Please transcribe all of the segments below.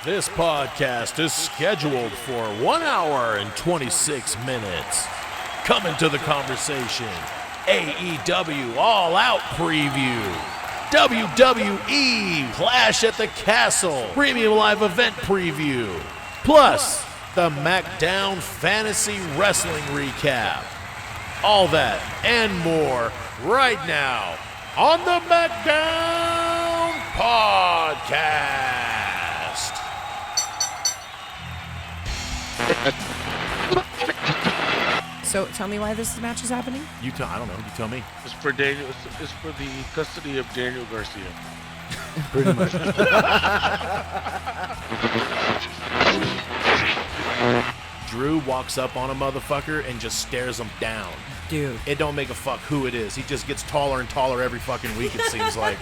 This podcast is scheduled for 1 hour and 26 minutes. Coming to the conversation, AEW All Out Preview, WWE Clash at the Castle Premium Live Event Preview, plus the MACKDOWN Fantasy Wrestling Recap. All that and more right now on the MACKDOWN Podcast. So tell me why this match is happening? I don't know. You tell me. It's for Daniel. It's for the custody of Daniel Garcia. Pretty much. Drew walks up on a motherfucker and just stares him down. Dude. It don't make a fuck who it is. He just gets taller and taller every fucking week, it seems like.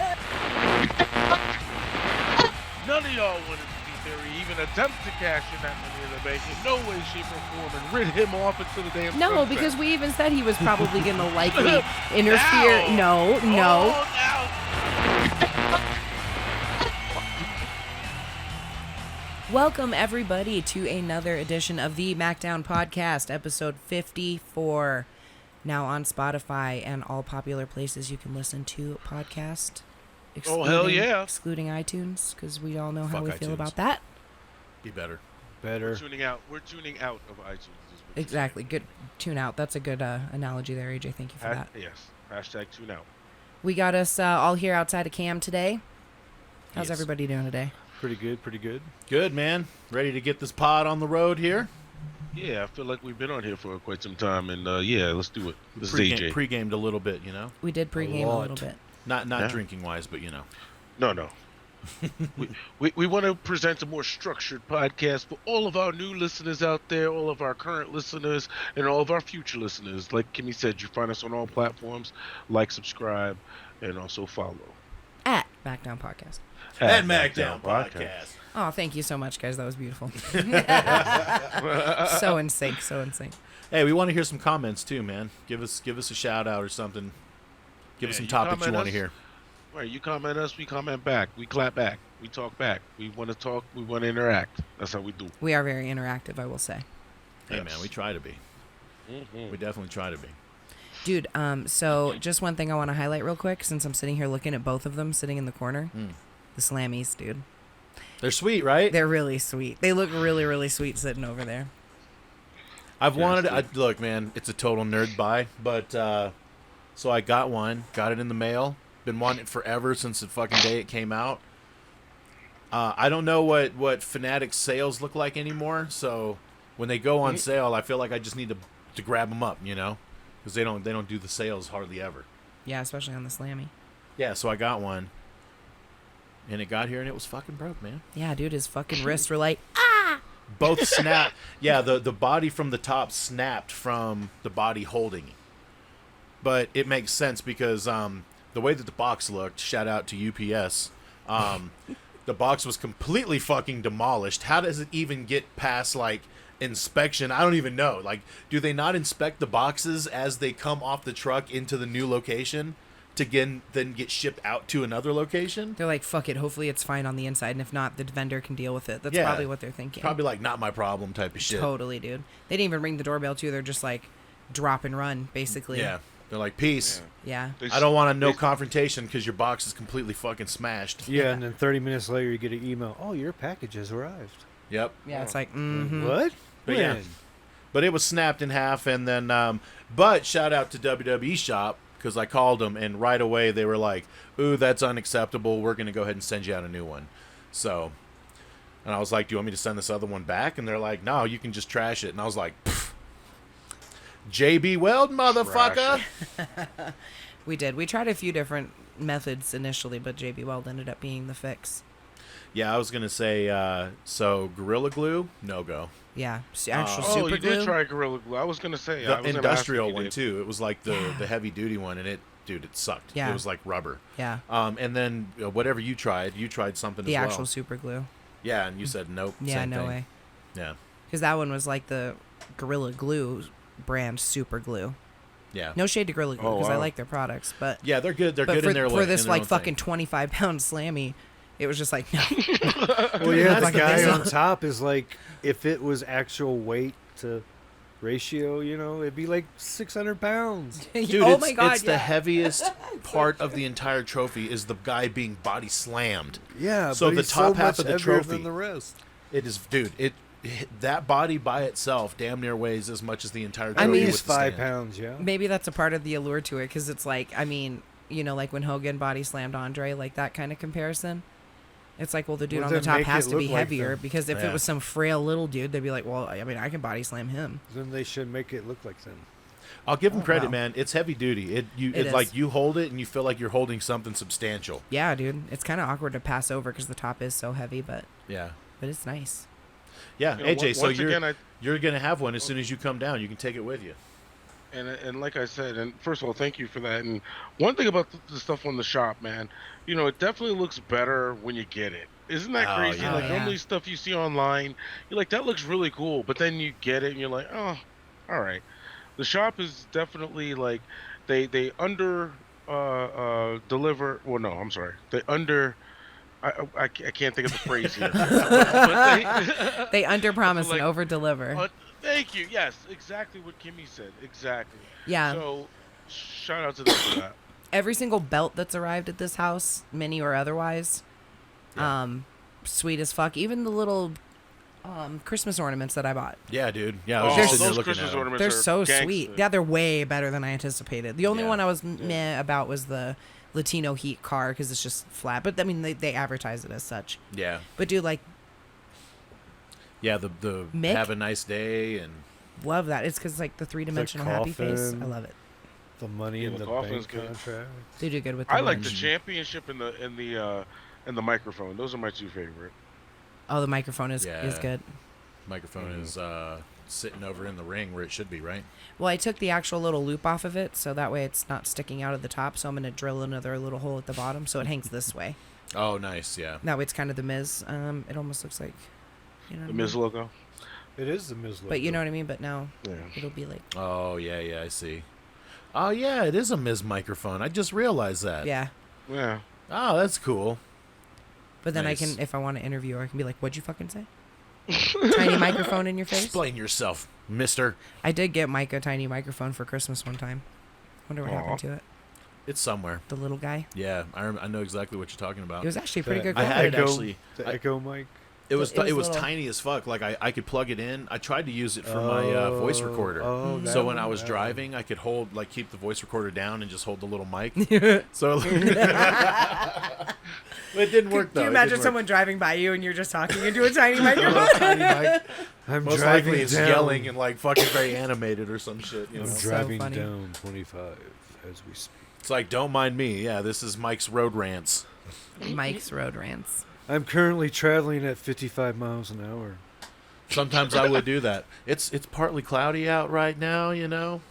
None of y'all wanted to theory even attempt to cash in that money in the bank in no way, shape, or form and rid him off into the damn No, sunset. because we even said he was probably going to likely interfere. Ow. No. Oh, ow. Welcome, everybody, to another edition of the MACKDOWN Podcast, episode 54. Now on Spotify and all popular places you can listen to podcast. Oh, hell yeah. Excluding iTunes, because we all know how Fuck we feel iTunes. about that. Be better. Better. We're tuning out of iTunes. is what Exactly. Good tune out. That's a good analogy there, AJ. Thank you for you're that. saying. Yes. Hashtag tune out. We got us all here outside of Cam today. How's Yes. everybody doing today? Pretty good, pretty good. Good, man. Ready to get this pod on the road here? Yeah, I feel like we've been on here for quite some time, and yeah, let's do it. This is Pre-game, AJ. pre-gamed a little bit, you know? We did pregame a lot. little bit. Not Yeah. drinking-wise, but, you know. No. we want to present a more structured podcast for all of our new listeners out there, all of our current listeners, and all of our future listeners. Like Kimmy said, you find us on all platforms. Like, subscribe, and also follow. At MACKDOWN Podcast. At MACKDOWN Podcast. Oh, thank you so much, guys. That was beautiful. So in sync, so in sync. Hey, we want to hear some comments, too, man. Give us a shout-out or something. Give us Yeah, some you topics you comment want to us. hear. Right, you comment us, we comment back. We clap back. We talk back. We want to talk. We want to interact. That's how we do. We are very interactive, I will say. Hey, Yes. man, we try to be. Mhm. We definitely try to be. Dude, so just one thing I want to highlight real quick, since I'm sitting here looking at both of them sitting in the corner. The Slammies, dude. They're sweet, right? They're really sweet. They look really, really sweet sitting over there. I've wanted Yes, look, man, it's a total nerd buy, but so I got one, got it in the mail. Been wanting it forever since the fucking day it came out. I don't know what Fanatics sales look like anymore, so when they go on sale, I feel like I just need to grab them up, you know, because they don't do the sales hardly ever. Yeah, especially on the Slammy. Yeah, so I got one, and it got here and it was fucking broke, man. Yeah, dude, his fucking wrists were like, Both snapped. Yeah, the body from the top snapped from the body holding it. But it makes sense because the way that the box looked, shout out to UPS, the box was completely fucking demolished. How does it even get past, like, inspection? I don't even know. Like, do they not inspect the boxes as they come off the truck into the new location to then get shipped out to another location? they're like, fuck it, hopefully it's fine on the inside, and if not, the vendor can deal with it. That's Yeah. probably what they're thinking. Probably like not my problem type of shit. Totally, dude. They didn't even ring the doorbell, too. They're just like, drop and run, basically. Yeah. They're like, peace. Yeah. They I don't want no they- confrontation because your box is completely fucking smashed. Yeah, and then 30 minutes later you get an email. Oh, your package has arrived. Yep. Yeah, it's like, mm-hmm. What? But When? yeah. But it was snapped in half, and then, but shout out to WWE Shop, because I called them, and right away they were like, ooh, that's unacceptable. We're going to go ahead and send you out a new one. So, and I was like, do you want me to send this other one back? And they're like, no, you can just trash it. And I was like, pfft. JB Weld, motherfucker. We did. We tried a few different methods initially, but JB Weld ended up being the fix. Yeah, I was going to say, so Gorilla Glue, no go. Yeah, actual Oh, super you glue. did try Gorilla Glue. I was gonna say I The was gonna ask industrial if you one did. too. It was like the heavy duty one, and it sucked. Yeah. It was like rubber. Yeah, And then whatever you tried something the as well. actual super glue. Yeah, and you said nope. Yeah, same no thing. way. Yeah, Because that one was like the Gorilla Glue brand super glue. yeah, No shade to Gorilla Glue Oh, because I wow. like their products, but yeah. They're good. They're but good for, in their for this in their like own fucking thing. 25-pound Slammy, It was just like, no. Well, yeah, the Fucking guy missile. on top is like, if it was actual weight to ratio, it'd be like 600 pounds. Dude, oh it's, my God, it's yeah. the heaviest part of the entire trophy is the guy being body slammed. Yeah, So but the he's top so half much of the heavier trophy- than the rest. It is, dude. That body by itself damn near weighs as much as the entire trophy. I mean, with He's the 5 stand. pounds, yeah. Maybe that's a part of the allure to it, because it's like, I mean, like when Hogan body slammed Andre, like that kind of comparison. It's like, well, the dude Well, on the then top make has it to be look like heavier, them. because if Yeah. it was some frail little dude, they'd be like, well, I mean, I can body slam him. Then they should make it look like them. I'll give him Oh, credit, wow. man. It's heavy duty. It It's is. like you hold it and you feel like you're holding something substantial. Yeah, dude. It's kind of awkward to pass over because the top is so heavy, but Yeah. it's nice. Yeah, You know, AJ. So once again, you're gonna have one as soon as you come down. You can take it with you. And like I said, and first of all, thank you for that. And one thing about the stuff on the shop, man, it definitely looks better when you get it. Isn't that Oh, crazy? yeah. Like Oh, yeah. normally stuff you see online, you're like, that looks really cool, but then you get it and you're like, oh, all right. The shop is definitely like they under deliver. Well, no, I'm sorry. They under. I can't think of the phrase here. But They underpromise Like, and overdeliver. thank you. Yes, exactly what Kimmy said. Exactly. Yeah. So, shout out to them for that. Every single belt that's arrived at this house, mini or otherwise, sweet as fuck. Even the little Christmas ornaments that I bought. Yeah, dude. Yeah, I was Oh, just sitting there those looking Christmas at 'em. ornaments They're are so gangsta. sweet. Yeah, they're way better than I anticipated. The only Yeah. one I was meh about was the Latino Heat car because it's just flat. But I mean, they advertise it as such. Yeah, But dude, like, yeah. The Mick? have a nice day and love that. It's because like the 3-dimensional happy face. I coffin. love it. The money Yeah, in the the coffin's bank good. contract. They do good with. The I like the orange. championship and the microphone. Those are my two favorite. Oh, the microphone is Yeah. good. microphone Mm-hmm. is sitting over in the ring where it should be, right? Well, I took the actual little loop off of it, so that way it's not sticking out of the top. So I'm gonna drill another little hole at the bottom, so it hangs this way. Oh, nice. Yeah. That way it's kind of the Miz. It almost looks like, The Miz logo. It is the Miz logo. But you know what I mean. But now Yeah. it'll be like, Oh, yeah. I see. Oh, yeah. It is a Miz microphone. I just realized that. yeah. Yeah. Oh, that's cool. But then Nice. I can, if I want to interview her, I can be like, "What'd you fucking say?" Tiny microphone in your face. Explain yourself, Mister. I did get Mike a tiny microphone for Christmas one time. Wonder what Aw. happened to it. It's somewhere. The little guy. Yeah, I know exactly what you're talking about. It was actually pretty good I quality. had Echo, actually- the I- Echo mic. It was It was little. tiny as fuck. Like I could plug it in. I tried to use it for my voice recorder. Oh, So that when I one, was that driving, I could keep the voice recorder down and just hold the little mic. So it didn't work though. Can you It imagine didn't someone driving by you and you're just talking into a tiny microphone? work. Tiny mic. I'm Most driving likely it's down. yelling and like fucking very animated or some shit. You know? I'm So driving funny. down 25 as we speak. It's like, don't mind me. Yeah, this is Mike's road rants. Mike's road rants. I'm currently traveling at 55 miles an hour. Sometimes I would do that. It's partly cloudy out right now, you know.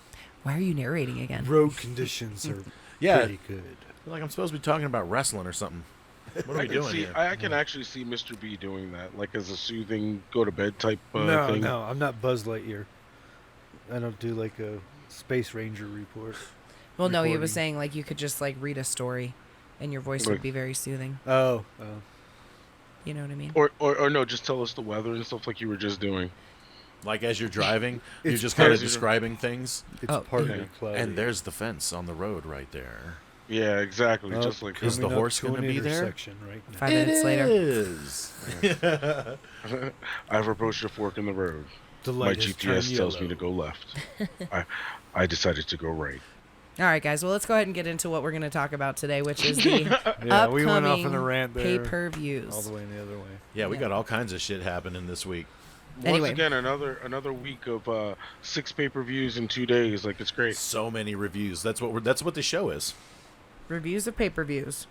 Why are you narrating again? Road conditions are Yeah, pretty good. like I'm supposed to be talking about wrestling or something. What are we doing here? I can actually see Mr. B doing that, like as a soothing go to bed type No, thing. no, I'm not Buzz Lightyear. I don't do like a Space Ranger report. Well, no, he recording. was saying like you could just like read a story, and your voice would Right. be very soothing. Oh, You know what I mean? Or no, just tell us the weather and stuff like you were just doing. Like as you're driving, you're It's just kind of partly- describing things. it's Oh, partly yeah. cloudy. And there's the fence on the road right there. Yeah, exactly. Oh, Just like Is the coming up horse to gonna an be there? intersection right now. 5 minutes later. is. I've approached a fork in the road. The My light has GPS turned tells me yellow. to go left. I decided to go right. All right, guys. Well, let's go ahead and get into what we're going to talk about today, which is the Yeah, we went off upcoming on a rant there. pay-per-views. All the way the other way. Yeah, we Yeah. got all kinds of shit happening this week. Anyway. Once again, another week of 6 pay-per-views in 2 days. Like it's great. So many reviews. That's what the show is. Reviews of pay-per-views,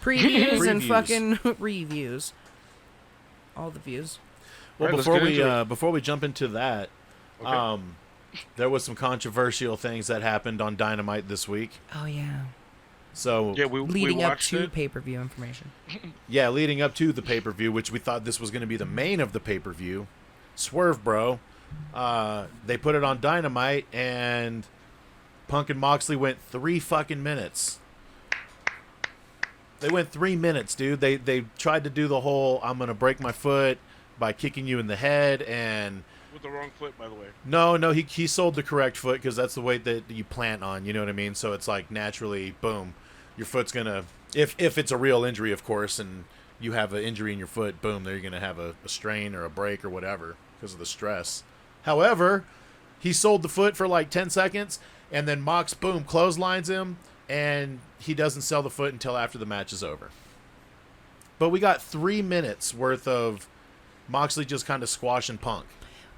previews, and Previews. fucking reviews. All the views. Well, All right, let's before get we into it. before we jump into that, Okay. there was some controversial things that happened on Dynamite this week. Oh yeah. So Yeah, we Leading up watched to it. pay-per-view information. yeah, leading up to the pay-per-view, which we thought this was going to be the main of the pay-per-view, Swerve Bro, they put it on Dynamite, and Punk and Moxley went 3 fucking minutes. They went 3 minutes, dude. They tried to do the whole I'm gonna break my foot by kicking you in the head, and With the wrong foot, by the way. no, he sold the correct foot because that's the way that you plant on. You know what I mean? So it's like naturally, boom, your foot's gonna if it's a real injury, of course, and you have an injury in your foot, boom, there you're gonna have a strain or a break or whatever because of the stress. However, he sold the foot for like 10 seconds, and then Mox, boom, clotheslines him, and he doesn't sell the foot until after the match is over. But we got 3 minutes worth of Moxley just kind of squashing Punk.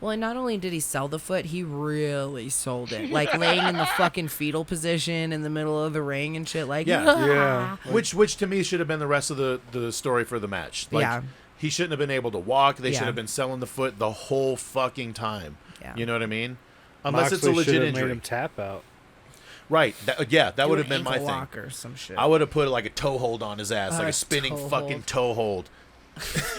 Well, and not only did he sell the foot, he really sold it. Like laying in the fucking fetal position in the middle of the ring and shit. Like, Yeah. Which to me should have been the rest of the story for the match. Like, Yeah. he shouldn't have been able to walk. They Yeah. should have been selling the foot the whole fucking time. Yeah. You know what I mean? Unless it's a Moxley legit should have injury. made him tap out. Right. That would have been my ankle thing. lock or some shit. I would have put like a toe hold on his ass, like A a spinning toe fucking hold. toe hold.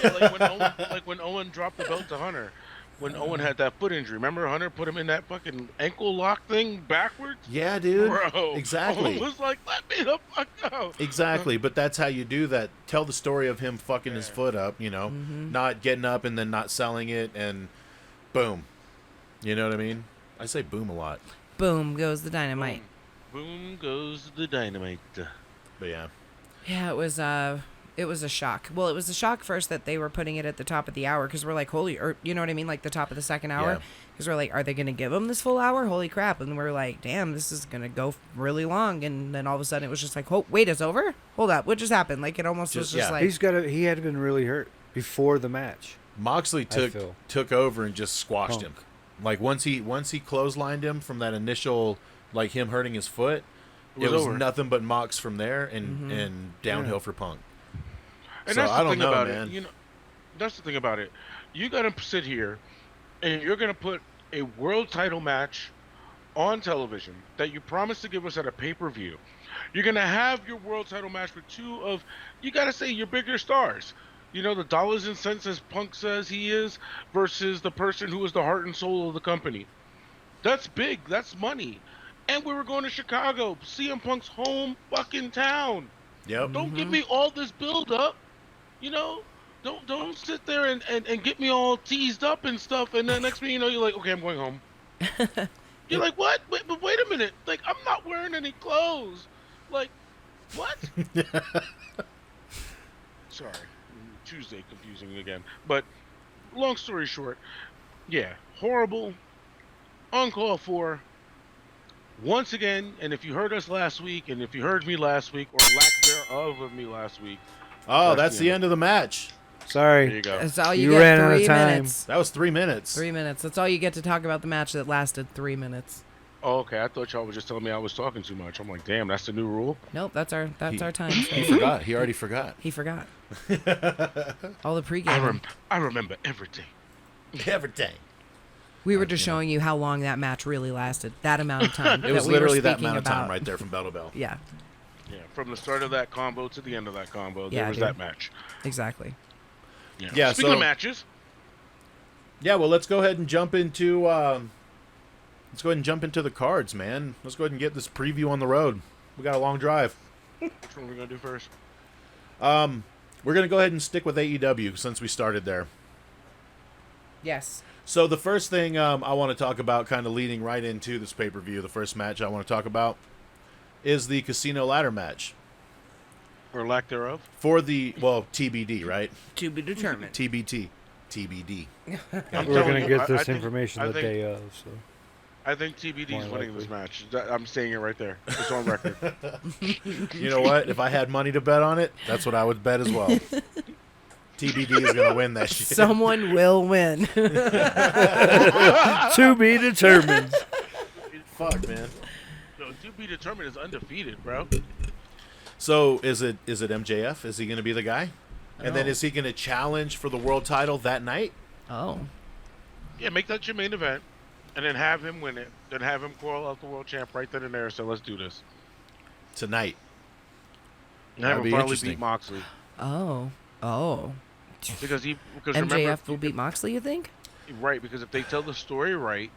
Yeah, like when Owen dropped the belt to Hunter. When Owen had that foot injury. Remember Hunter put him in that fucking ankle lock thing backwards? Yeah, dude. Bro. Exactly. Owen was like, let me the fuck go. Exactly, but that's how you do that. Tell the story of him fucking his foot up, you know, not getting up and then not selling it, and boom. You know what I mean? I say boom a lot, Boom goes the dynamite. Boom goes the dynamite. but yeah. Yeah, it was a shock. Well, it was a shock first that they were putting it at the top of the hour because we're like, holy, or you know what I mean, like the top of the second hour. Yeah. Because we're like, are they gonna give him this full hour? Holy crap! And we're like, damn, this is gonna go really long. And then all of a sudden, it was just like, oh, wait, it's over. Hold up, what just happened? Like it almost was Just- just yeah. like, He had been really hurt before the match. Moxley feel. took over and just squashed Punk. him. Like once he clotheslined him from that initial, like him hurting his foot, it was over. nothing but Mox from there and downhill for Punk. And So that's the I don't thing know, about man. it. You know, that's the thing about it. You gotta sit here, and you're gonna put a world title match on television that you promised to give us at a pay-per-view. You're gonna have your world title match with two of, you gotta say, your bigger stars. You know, the dollars and cents, as Punk says he is, versus the person who is the heart and soul of the company. That's big. That's money. And we were going to Chicago, CM Punk's home fucking town. Yep. Don't give me all this build up, you know. Don't sit there and get me all teased up and stuff, and then next thing you know, you're like, okay, I'm going home. You're like, what? But wait a minute. Like, I'm not wearing any clothes. Like, what? Sorry, Tuesday confusing again. But long story short, yeah, horrible, uncalled for. Once again, and if you heard us last week, and if you heard me last week, or lack thereof of me last week, Oh, that's the end of the match. Sorry. there you go. that's all you You get. ran out of 3 time. minutes. That was 3 minutes. 3 minutes. That's all you get to talk about the match that lasted 3 minutes. Oh, okay, I thought y'all were just telling me I was talking too much. I'm like, damn, that's the new rule. Nope, that's our time. He forgot. He already forgot. He forgot. All the pregame. I remember everything. Everything. We were just showing you how long that match really lasted. That amount of time. It was we were literally that speaking amount of time about. right there from bell to bell. Yeah, Yeah, from the start of that combo to the end of that combo, Yeah, there was dude. that match. exactly. Yeah, Speaking so- of matches, Yeah, well, let's go ahead and jump into the cards, man. Let's go ahead and get this preview on the road. We got a long drive. which one are we gonna do first? We're gonna go ahead and stick with AEW since we started there. Yes. So the first thing I want to talk about, kind of leading right into this pay-per-view, the first match I want to talk about is the Casino Ladder match Or lack thereof? for the TBD, right? To be determined. TBT, TBD. I'm We're telling going to you, get I this think- information I the think- day of. So I think TBD's More winning this likely. match. I'm saying it right there. It's on record. You know what? If I had money to bet on it, that's what I would bet as well. TBD is gonna win that shit. Someone will win. to be determined. Fuck, man. So, to be determined is undefeated, bro. So is it MJF? Is he gonna be the guy? And then Oh. is he gonna challenge for the world title that night? Oh. Yeah, make that your main event, and then have him win it. Then have him call out the world champ right then and there. So let's do this. Tonight. And have That'd him be finally interesting. beat Moxley Oh. because MJF remember, will beat Moxley, you think? right, because if they tell the story right,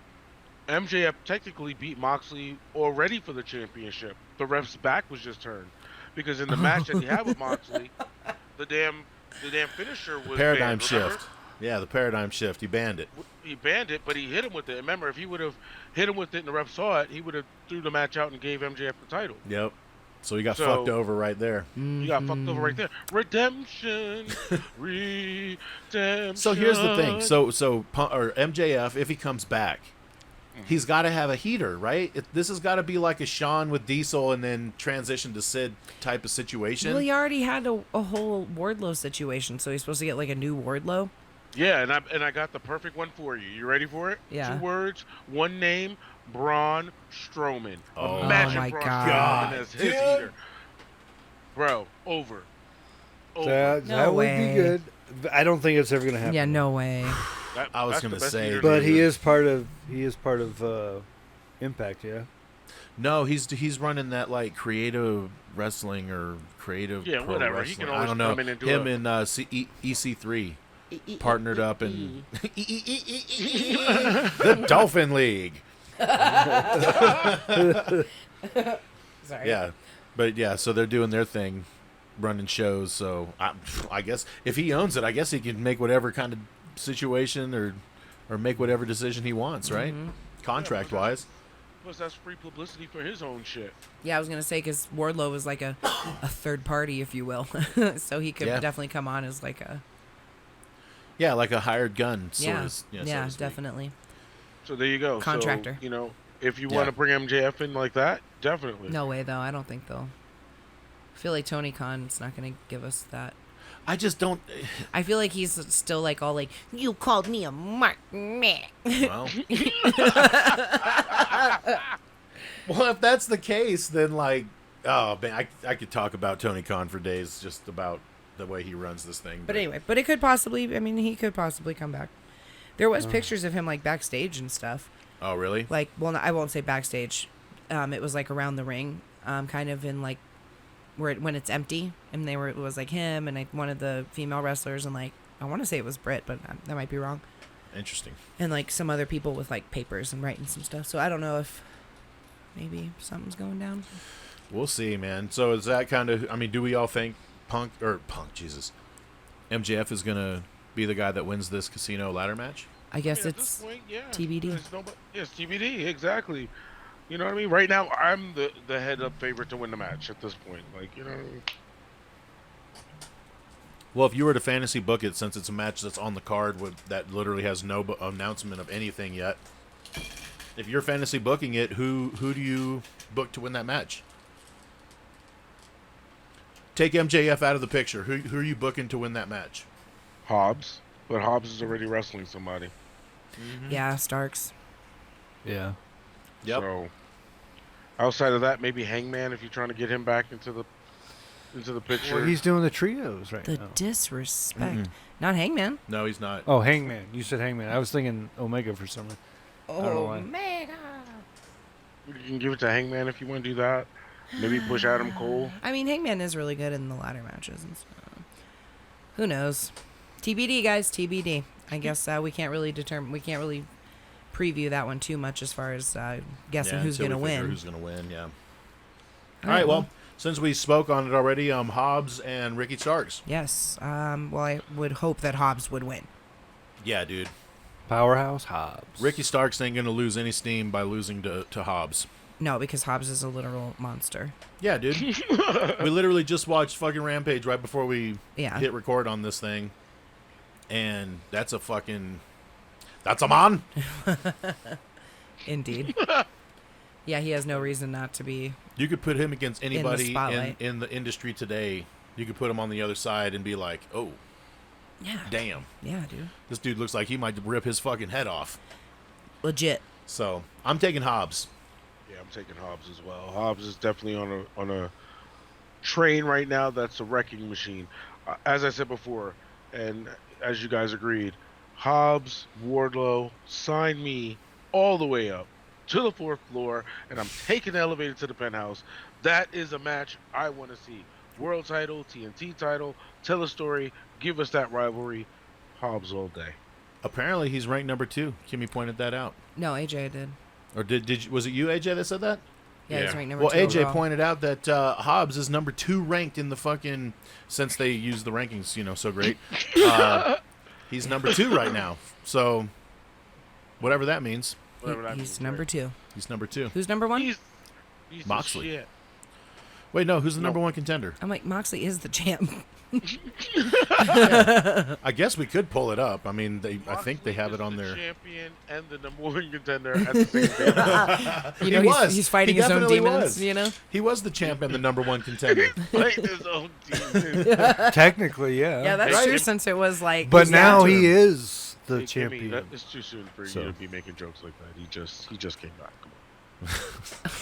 MJF technically beat Moxley already for the championship. The ref's back was just turned. because in the match that he had with Moxley, the damn finisher was Paradigm banned, remember? shift. Yeah, the paradigm shift. He banned it. He banned it, but he hit him with it. Remember, if he would have hit him with it and the ref saw it, he would have threw the match out and gave MJF the title. Yep. So he got So- fucked over right there. He got fucked over right there. Redemption, redemption. So here's the thing. So MJF, if he comes back, he's got to have a heater, right? This has got to be like a Shawn with Diesel and then transition to Sid type of situation. Well, he already had a whole Wardlow situation, so he's supposed to get like a new Wardlow. Yeah, and I got the perfect one for you. You ready for it? Yeah. 2 words, 1 name, Braun Strowman. Oh. Imagine Oh my Braun God. Strowman as his Dude. heater. Bro, over. That No would way. be good. I don't think it's ever gonna happen. Yeah, no way. I was that's gonna the best say, heater But there he is part of Impact, yeah. No, he's running that like creative wrestling or creative Yeah, pro whatever. He wrestling. can I always don't know. come in and do Him a- and EC3 partnered up in the Dolphin League. Sorry. Yeah, but yeah, so they're doing their thing, running shows. So I guess if he owns it, I guess he can make whatever kind of situation or make whatever decision he wants, right? Contract wise. Plus, that's free publicity for his own shit. Yeah, I was gonna say because Wardlow was like a third party, if you will, so he could Yeah. definitely come on as like a Yeah, like a hired gun. yeah, So yeah, to speak. definitely. So there you go. Contractor. So, if you Yeah. want to bring MJF in like that, definitely. No way though. I don't think they'll. I feel like Tony Khan's not gonna give us that. I just don't. I feel like he's still like all like, you called me a mark meh. Well, well, if that's the case, then like, oh man, I could talk about Tony Khan for days, just about the way he runs this thing. But anyway, but it could possibly. I mean, he could possibly come back. There was pictures of him like backstage and stuff. Oh really? Like, well, no, I won't say backstage. It was like around the ring, kind of in like when it's empty, and it was like him and like one of the female wrestlers, and like I want to say it was Britt, but that might be wrong. Interesting. And like some other people with like papers and writing some stuff. So I don't know if maybe something's going down. We'll see, man. So is that kind of? I mean, do we all think Jesus, MJF is gonna be the guy that wins this casino ladder match? I guess At this it's point, yeah. TBD. There's yes, TBD, exactly. You know what I mean? Right now, I'm the head-up favorite to win the match at this point. Like, you know. Well, if you were to fantasy book it, since it's a match that's on the card that literally has no announcement of anything yet, if you're fantasy booking it, who do you book to win that match? Take MJF out of the picture. Who are you booking to win that match? Hobbs. But Hobbs is already wrestling somebody. yeah, Starks. Yeah. Yep. So, outside of that, maybe Hangman if you're trying to get him back into the picture. Well, he's doing the trios right The now. disrespect. Not Hangman. No, he's not. Oh, Hangman. You said Hangman. I was thinking Omega for some reason. don't know why. Mega. You can give it to Hangman if you want to do that. Maybe push Adam Cole. I mean, Hangman is really good in the ladder matches and stuff. Who knows? TBD, guys. TBD. I guess we can't really preview that one too much as far as guessing who's until going to we figure win. Who's going to win? Yeah. All All right. Well, since we spoke on it already, Hobbs and Ricky Starks. Yes. Well, I would hope that Hobbs would win. Yeah, dude. Powerhouse Hobbs. Ricky Starks ain't going to lose any steam by losing to Hobbs. No, because Hobbs is a literal monster. Yeah, dude. We literally just watched fucking Rampage right before we Yeah. hit record on this thing. And that's a man. Indeed. Yeah, he has no reason not to be. You could put him against anybody spotlight. in the industry today. You could put him on the other side and be like, oh, Yeah. damn. Yeah, dude. This dude looks like he might rip his fucking head off. Legit. So, I'm taking Hobbs. Yeah, I'm taking Hobbs as well. Hobbs is definitely on a train right now that's a wrecking machine. As I said before, and as you guys agreed, Hobbs, Wardlow, sign me all the way up to the 4th floor, and I'm taking the elevator to the penthouse. That is a match I want to see. World title, TNT title, tell a story, give us that rivalry. Hobbs all day. Apparently, he's ranked number 2. Kimmy pointed that out. No, AJ did. Or was it you, AJ, that said that? Yeah, he's Yeah. ranked number Well, 2 AJ overall. pointed out that Hobbs is number 2 ranked in the fucking, since they use the rankings, so great. He's number 2 right now. So, whatever that means, Whatever that He's means, number right? 2. he's number 2. Who's number 1? He's the Moxley. shit. Wait, no, who's the No. number 1 contender? I'm like, Moxley is the champ. I guess we could pull it up. I mean, I think they Moxley have is it on the their. champion and the number 1 contender at the same time. You know, He was. he's fighting He his own definitely demons, was. He was the champ and the number 1 contender. Playing his own demons. Technically, yeah. Yeah, that's Right. true since it was like... But he's now down to he him. is the Hey, Kimmy, champion. It's too soon for So. you to be making jokes like that. He just came back. Come on.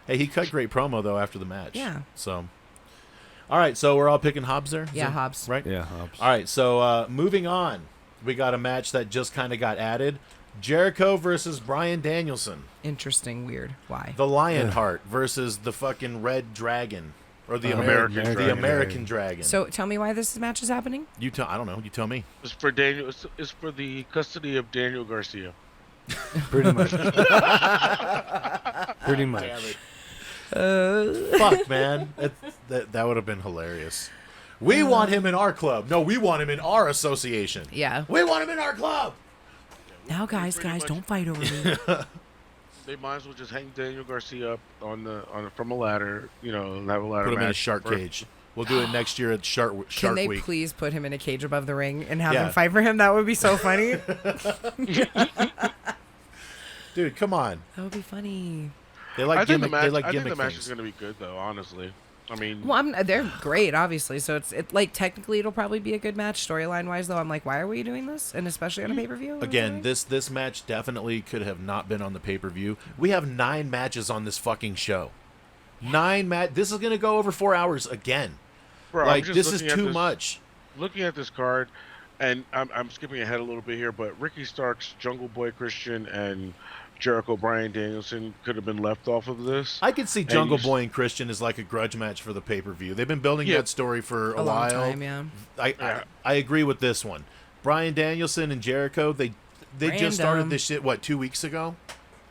Hey, he cut great promo though after the match. Yeah. So, all right. So we're all picking Hobbs there. Is Yeah, it- Hobbs. Right. Yeah, Hobbs. All right. So moving on, we got a match that just kind of got added: Jericho versus Bryan Danielson. Interesting, weird. Why? The Lionheart versus the fucking Red Dragon, or the American the Dragon. American Dragon. So tell me why this match is happening? you tell. I don't know. You tell me. It's for Daniel. It's for the custody of Daniel Garcia. Pretty much. Pretty much. Fuck, man. That would have been hilarious. We want him in our club. No, we want him in our association. Yeah. We want him in our club. Now, guys, pretty much- don't fight over me. They might as well just hang Daniel Garcia up from a ladder. And have a ladder Put him in a match shark for- cage. We'll do it next year at Shark Can they Week. please put him in a cage above the ring and have Yeah. him fight for him? That would be so funny. Dude, come on. That would be funny. They like I think the gimmick. match. They like I think gimmick the match things. is going to be good, though. Honestly, I mean, Well, they're great, obviously. So it's like technically it'll probably be a good match storyline wise. Though I'm like, why are we doing this? And especially on a pay per view. Again, this match definitely could have not been on the pay-per-view. We have 9 matches on this fucking show. 9 match. This is gonna go over 4 hours again. bro, I'm Like just this is looking at too this- much. Looking at this card, and I'm skipping ahead a little bit here, but Ricky Starks, Jungle Boy Christian, and Jericho Bryan Danielson could have been left off of this. I could see Jungle you s- Boy and Christian as like a grudge match for the pay-per-view. They've been building Yeah. that story for a a long while. time, yeah. I agree with this one. Bryan Danielson and Jericho, they just started Random. this shit 2 weeks ago.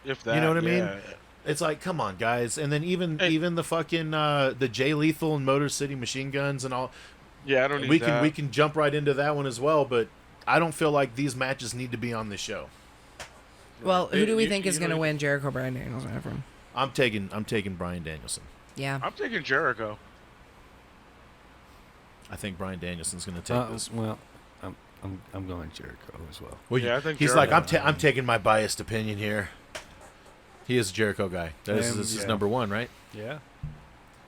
If that, You know what I mean? yeah. It's like, come on, guys. And then even Hey. the fucking the Jay Lethal and Motor City Machine Guns and all. Yeah, I don't need We that. can jump right into that one as well, but I don't feel like these matches need to be on this show. Well, who do we You- think you is going to know- win? Jericho, Bryan Danielson, everyone. I'm taking Bryan Danielson. Yeah. I'm taking Jericho. I think Bryan Danielson's going to take this. Well, I'm going Jericho as well. Well, Yeah, I think he's Jericho- like, I'm taking my biased opinion here. He is a Jericho guy. This is Yeah. number 1, right? Yeah.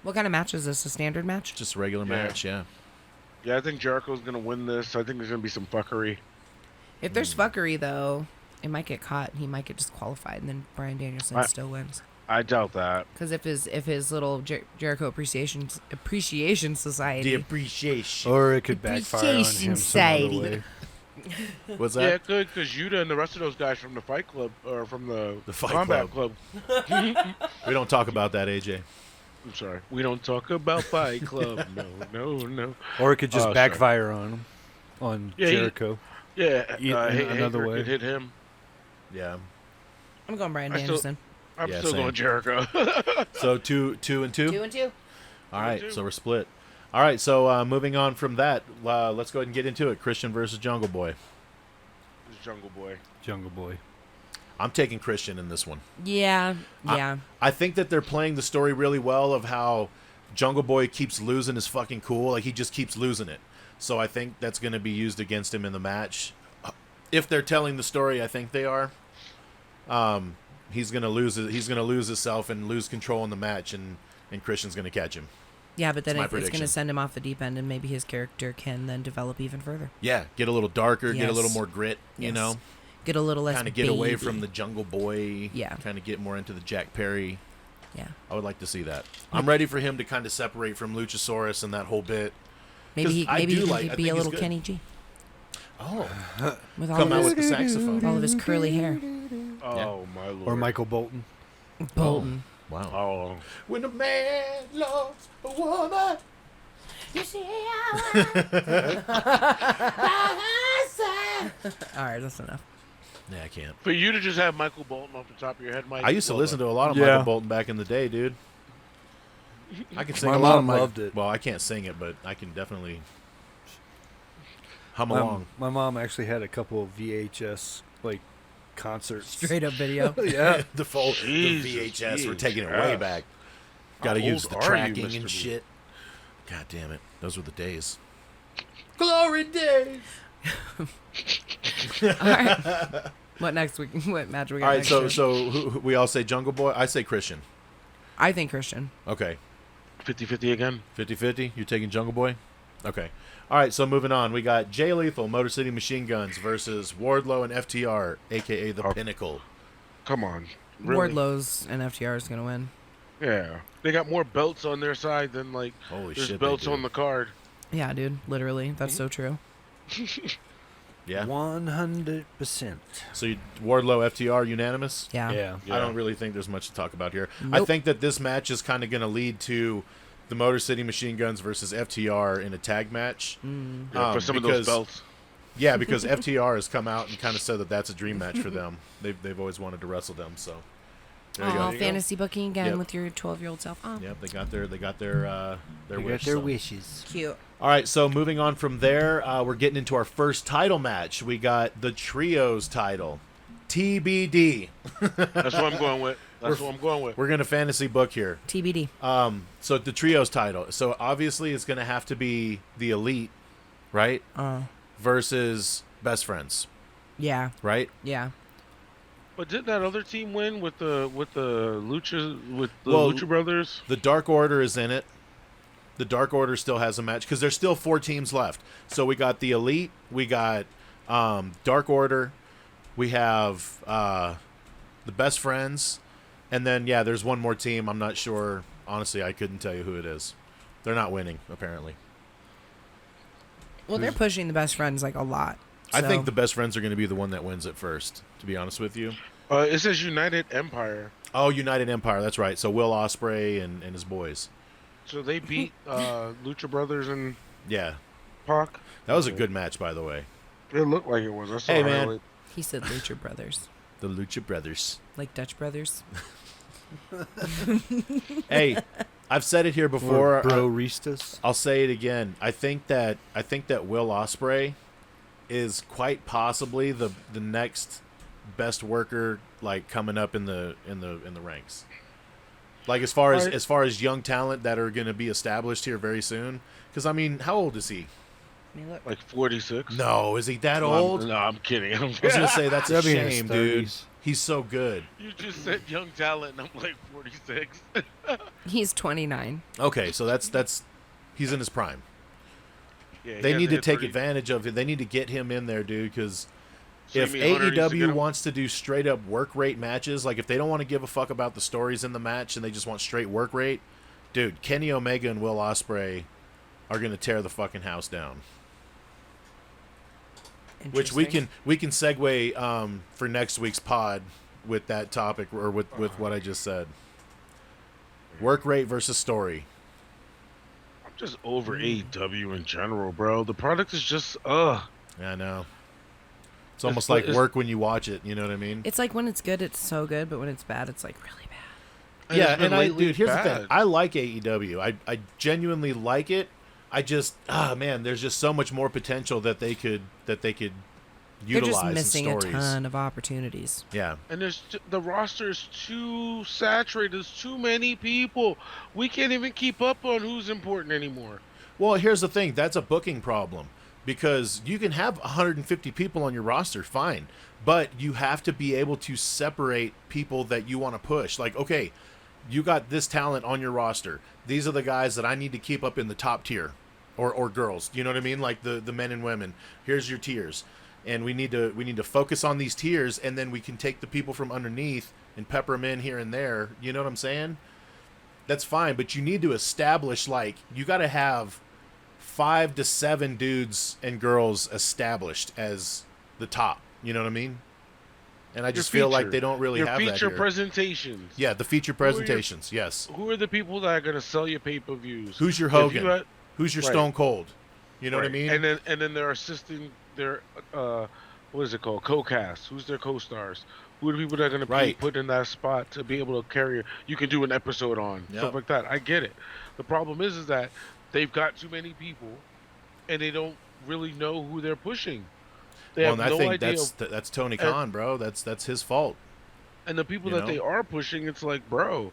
What kind of match is this? A standard match? Just a regular Yeah. match, yeah. Yeah, I think Jericho's gonna win this. I think there's gonna be some fuckery. If there's fuckery, though, it might get caught. He might get disqualified, and then Bryan Danielson I- still wins. I doubt that. Because if his little Jericho Appreciation Society, The appreciation. Or it could backfire on him Appreciation some other Society. way. What's Yeah, that? it could, because Yuta and the rest of those guys from the Fight Club, or from the Fight Combat Club. We don't talk about that, AJ. I'm sorry. We don't talk about Fight Club. No. Or it could just Oh, sorry. backfire on him. On Yeah, Jericho. Yeah, In another Hager way. could hit him. Yeah. I'm going Bryan I still- Danielson. I'm Yeah, still same. going Jericho. So 2 and 2? 2 and 2. All right, 2. so we're split. All right, so moving on from that, let's go ahead and get into it. Christian versus Jungle Boy. This Jungle Boy. Jungle Boy. I'm taking Christian in this one. Yeah. Yeah. I think that they're playing the story really well of how Jungle Boy keeps losing his fucking cool. Like, he just keeps losing it. So I think that's going to be used against him in the match. If they're telling the story, I think they are. He's going to lose it. He's going to lose himself and lose control in the match, and Christian's going to catch him. Yeah, but then my it's going prediction. to send him off the deep end, and maybe his character can then develop even further. Yeah, get a little darker, get a little Yes. more grit, you Yes. know? Get a little less Kind of get away baby. from the Jungle Boy. Yeah. Kind of get more into the Jack Perry. Yeah. I would like to see that. I'm ready for him to kind of separate from Luchasaurus and that whole bit. Maybe he 'Cause I maybe do he like- could I be think a he's little good. Kenny G Oh, with all come out of with his the saxophone. all of his curly hair. Oh, my Lord. Or Michael Bolton. Bolton. Wow. Oh. When a man loves a woman. You see All right, that's enough. Yeah, I can't. For you to just have Michael Bolton off the top of your head, Mike. I used to well listen to done. a lot of Yeah. Michael Bolton back in the day, dude. I can sing My a lot of mom loved it. Well, I can't sing it, but I can definitely hum along. My mom actually had a couple of VHS concerts. Straight up video. Yeah. the Jesus, VHS, we're taking it way yes. back. How Got to use old the are you, tracking Mr. and B? shit. God damn it. Those were the days. Glory days. All right. What next week? What match we got All right, next so year? who, we all say Jungle Boy. I say Christian. I think Christian. Okay. 50-50 again. 50-50? You're taking Jungle Boy? Okay. All right, so moving on. We got Jay Lethal, Motor City Machine Guns versus Wardlow and FTR, a.k.a. The Pinnacle. Come on. Really? Wardlow's and FTR is going to win. Yeah. They got more belts on their side than, Holy there's shit, belts they do. on the card. Yeah, dude. Literally. That's so true. Yeah. 100%. So Wardlow, FTR, unanimous? Yeah. Yeah. I don't really think there's much to talk about here. I Nope. think that this match is kind of going to lead to the Motor City Machine Guns versus FTR in a tag match. Yeah, for some of those belts. Yeah, because FTR has come out and kind of said that that's a dream match for them. They've always wanted to wrestle them. So there you Oh, go. fantasy booking again Yep. with your 12-year-old self. Oh, Yep, they got their They wish. got their so. wishes. cute. All right, so moving on from there, we're getting into our first title match. We got the Trios title, TBD. That's what I'm going with. That's what I'm going with. We're gonna fantasy book here. TBD. So the Trios title. So obviously it's gonna have to be the Elite, right? Versus Best Friends, Yeah. right? Yeah. But didn't that other team win with the Lucha Well, Lucha Brothers? The Dark Order is in it. The Dark Order still has a match because there's still 4 teams left. So we got the Elite, we got Dark Order, we have the Best Friends, and then there's one more team. I'm not sure. Honestly, I couldn't tell you who it is. They're not winning apparently. Well, they're pushing the Best Friends a lot. I so- think the Best Friends are going to be the one that wins it first. To be honest with you. It says United Empire. Oh, United Empire. That's right. So Will Ospreay and his boys. So they beat Lucha Brothers and Yeah, Pac. that was a good match, by the way. It looked like it was. I saw Hey, a man. highlight. He said Lucha Brothers. The Lucha Brothers. Like Dutch Brothers. Hey, I've said it here before. Bro Ristas. I'll say it again. I think that Will Ospreay is quite possibly the next best worker coming up in the ranks. As far as young talent that are going to be established here very soon. Because I mean, how old is he? Let me look. Like 46. No, is he that No, old? No, I'm kidding. I was going to say that's a That'd be in his shame, dude. 30s. He's so good. You just said young talent, and I'm like 46. He's 29. Okay, so that's he's in his prime. Yeah, They he need to hasn't hit take 30. advantage of it. They need to get him in there, dude, because So you if mean Hunter needs to get AEW him? wants to do straight up work rate matches, if they don't want to give a fuck about the stories in the match and they just want straight work rate, dude, Kenny Omega and Will Ospreay are going to tear the fucking house down. Which we can segue for next week's pod with that topic or with what I just said. Work rate versus story. I'm just over AEW in general, bro. The product is just Yeah, I know. It's almost like work when you watch it. You know what I mean? It's like when it's good, it's so good, but when it's bad, it's really bad. Yeah, it's been and lately dude, here's the bad. thing. I like AEW. I genuinely like it. I just, man, there's just so much more potential that they could They're utilize just missing in a stories. ton of opportunities. Yeah. And the roster is too saturated. There's too many people. We can't even keep up on who's important anymore. Well, here's the thing. That's a booking problem because you can have 150 people on your roster, fine, but you have to be able to separate people that you want to push. Okay, you got this talent on your roster. These are the guys that I need to keep up in the top tier, or girls. You know what I mean? The men and women. Here's your tiers, and we need to focus on these tiers, and then we can take the people from underneath and pepper them in here and there. You know what I'm saying? That's fine, but you need to establish you got to have 5 to 7 dudes and girls established as the top. You know what I mean? And I just feel like they don't really have that Your feature here. presentations. Yeah, the feature presentations. Yes. Who are the people that are going to sell you pay-per-views? Who's your If you Hogan? got- Who's your Right. Stone Cold? You know what I Right. mean? And then they're assisting. They're what is it called? Co-cast. Who's their co-stars? Who are the people that are going to be Right. put in that spot to be able to carry? You can do an episode on Yep. stuff like that. I get it. The problem is that they've got too many people, and they don't really know who they're pushing. They Well, have and I no think idea. that's Tony Khan, bro. That's his fault. And the people You that know? they are pushing, it's like, bro,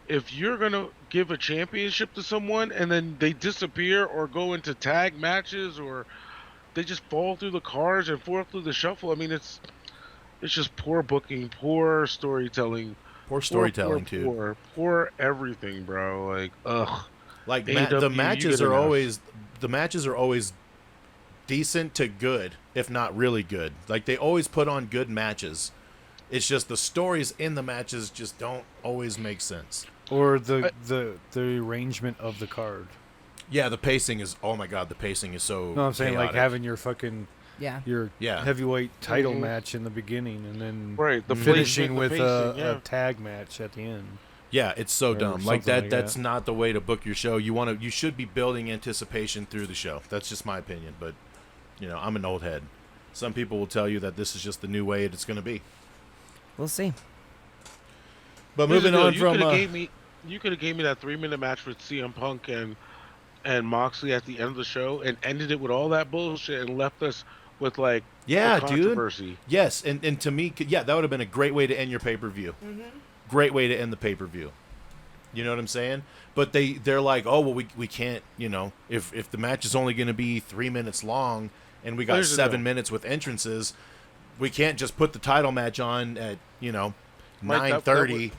if you're gonna give a championship to someone and then they disappear or go into tag matches or they just fall through the cards and fall through the shuffle, I mean, it's just poor booking, poor storytelling, Poor storytelling too. poor everything, bro. Like, ugh. Like AEW, the you matches did are enough. always decent to good, if not really good. Like they always put on good matches. It's just the stories in the matches just don't always make sense. Or the arrangement of the card. Yeah, the pacing is, oh my god, the pacing is so No, I'm saying like chaotic. having your fucking Yeah. your Yeah. heavyweight title Mhm. match in the beginning and then Right, the finishing placement, with the pacing, yeah. a tag match at the end. Yeah, it's so Or dumb. Like something like that's that. not the way to book your show. You should be building anticipation through the show. That's just my opinion, but I'm an old head. Some people will tell you that this is just the new way it's going to be. We'll see. But Here's the moving deal, on you from could have gave me that 3-minute match with CM Punk and Moxley at the end of the show and ended it with all that bullshit and left us with like yeah, the dude. controversy. Yes, and to me, yeah, that would have been a great way to end your pay-per-view. Great way to end the pay-per-view. You know what I'm saying? But they're like, oh well, we can't. If the match is only going to be 3 minutes long and we got Here's the 7 deal. minutes with entrances, we can't just put the title match on at Mike, that 9:30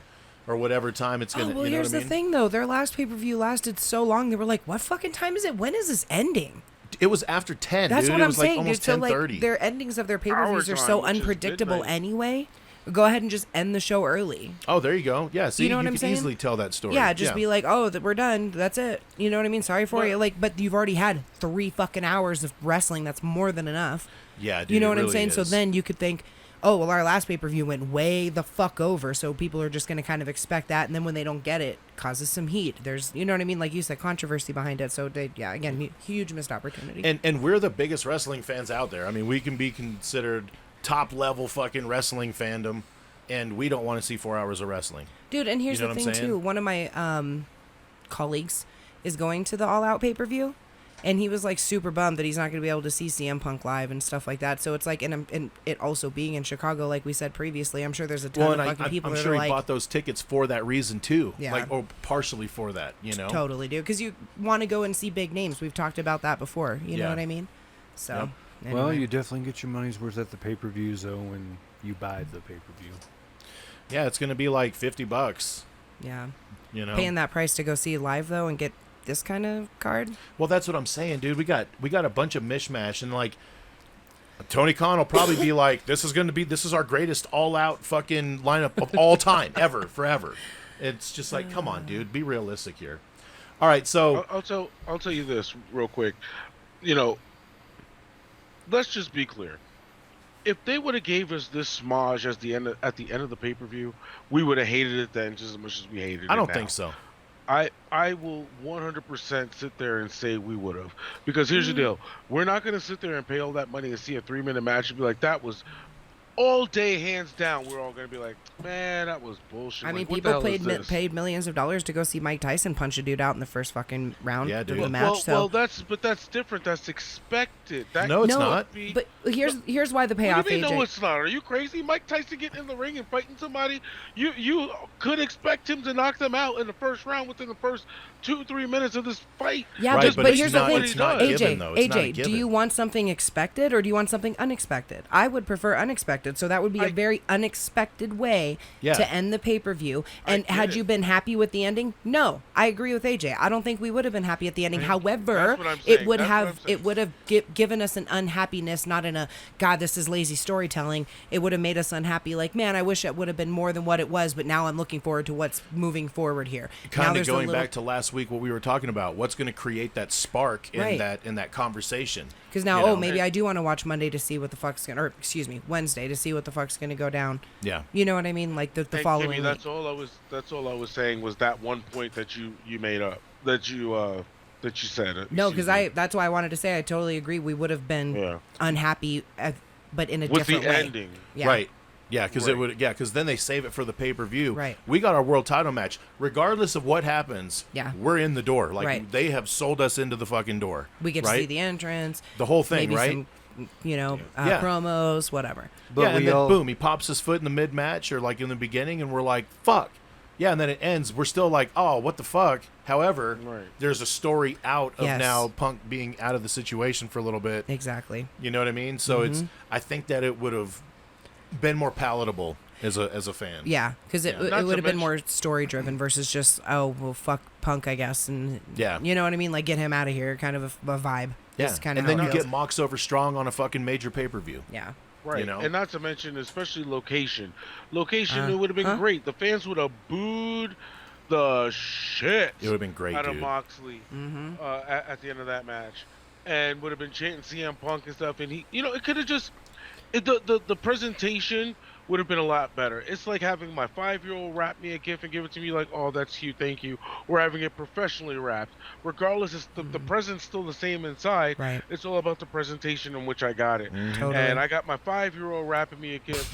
or whatever time it's Oh, gonna. well, You know here's what I the mean? thing, though. Their last pay-per-view lasted so long. They were like, what fucking time is it? When is this ending? It was after 10. That's dude. what It I'm was like saying, dude. almost So, 10:30. like, their endings of their pay-per-views Our are so time, which is unpredictable midnight. anyway. Go ahead and just end the show early. Oh, there you go. Yeah, see, You know what I'm can saying? easily tell that story. Yeah, just be like, oh, we're done. That's it. You know what I mean? Sorry for But- you. Like, but you've already had 3 fucking hours of wrestling. That's more than enough. Yeah, dude, You know it what I'm really saying? So is. then you could think, oh, well, our last pay-per-view went way the fuck over, so people are just going to kind of expect that, and then when they don't get it, causes some heat. There's, you know what I mean? Like you said, controversy behind it. So, again, huge missed opportunity. And we're the biggest wrestling fans out there. I mean, we can be considered top level fucking wrestling fandom, and we don't want to see 4 hours of wrestling. Dude, and here's You know the what thing, I'm saying? too. One of my colleagues is going to the All Out pay-per-view, and he was, like, super bummed that he's not going to be able to see CM Punk live and stuff like that. So it's like, and it also being in Chicago, like we said previously, I'm sure there's a ton Well, of and fucking people I'm that sure are he like, bought those tickets for that reason too. Yeah. Like, or partially for that. totally do, because you want to go and see big names. We've talked about that before. You know Yeah. what I mean? So, Yep. Well, anyway. you definitely get your money's worth at the pay-per-views though when you buy the pay-per-view. Yeah, it's gonna be like $50. Yeah. You know. Paying that price to go see live, though, and get this kind of card. Well, that's what I'm saying, dude. We got a bunch of mishmash, and like Tony Khan will probably be like, this is our greatest all-out fucking lineup of all time, ever, forever. It's just like, come on, dude, be realistic here. All right, so I'll tell you this real quick. Let's just be clear. If they would have gave us this smudge at the end of the pay-per-view, we would have hated it then just as much as we hated it I don't now. think so. I will 100% sit there and say we would have. Because here's the deal. We're not going to sit there and pay all that money and see a 3-minute match and be like, that was all day, hands down. We're all going to be like, man, that was bullshit. I mean, Like, what the people hell is this? paid millions of dollars to go see Mike Tyson punch a dude out in the first fucking round Yeah, of dude. the match. Well, so. well, that's different. That's expected. That No, it's No, not. be- But here's why the What payoff, do you mean, AJ. no, it's not? Are you crazy? Mike Tyson getting in the ring and fighting somebody? You could expect him to knock them out in the first round within the first 2-3 minutes of this fight. Yeah, Right, but it's here's not- the thing, it's not AJ. given, though. It's not a AJ, do given. you want something expected or do you want something unexpected? I would prefer unexpected, so that would be a very unexpected way Yeah. to end the pay-per-view. And get had it. you been happy with the ending? No, I agree with AJ. I don't think we would have been happy at the ending. However, That's what I'm it saying. would That's what I'm have saying. given us an unhappiness, not in a God, this is lazy storytelling. It would have made us unhappy. Like, man, I wish it would have been more than what it was, but now I'm looking forward to what's moving forward here. Now Kind of there's a going little- back to last week, what we were talking about. What's going to create that spark in Right. that conversation? Because now, you know? maybe I do want to watch Monday to see what the fuck's gonna, or excuse me, Wednesday to see what the fuck's gonna go down. Yeah. You know what I mean? Like the Hey, following Kimmy, week. that's all I was saying was that one point that you made up that you said. No, Excuse because me. that's why I wanted to say I totally agree. We would have been Yeah. unhappy but in a with different the way. ending. Yeah. Right. Yeah, because Right. it would. Yeah, because then they save it for the pay-per-view. Right. We got our world title match. Regardless of what happens, Yeah. we're in the door. Like Right. they have sold us into the fucking door. We get right? to see the entrance, the whole thing, maybe right? some, Yeah. promos, whatever. But yeah, and we then all, boom, he pops his foot in the mid-match or like in the beginning, and we're like, fuck. Yeah, and then it ends. We're still like, oh, what the fuck? However, Right. there's a story out of Yes. now Punk being out of the situation for a little bit. Exactly. You know what I mean? So I think that it would have been more palatable as a fan. Yeah, because it Yeah. Not would to have been mention- more story driven versus just, oh, well, fuck Punk, I guess, and Yeah. you know what I mean, like get him out of here, kind of a vibe. Yeah. That's kind of And then how you it get feels. Mox over Strong on a fucking major pay-per-view. Yeah. Right, You know? and not to mention, especially location. It would have been great. The fans would have booed the shit It would have been great, out of dude. Moxley at the end of that match, and would have been chanting CM Punk and stuff. And he, it could have just the presentation would have been a lot better. It's like having my 5-year-old wrap me a gift and give it to me like, oh, that's cute, thank you. Or having it professionally wrapped. Regardless, it's the present's still the same inside. Right. It's all about the presentation in which I got it. Totally. And I got my 5-year-old wrapping me a gift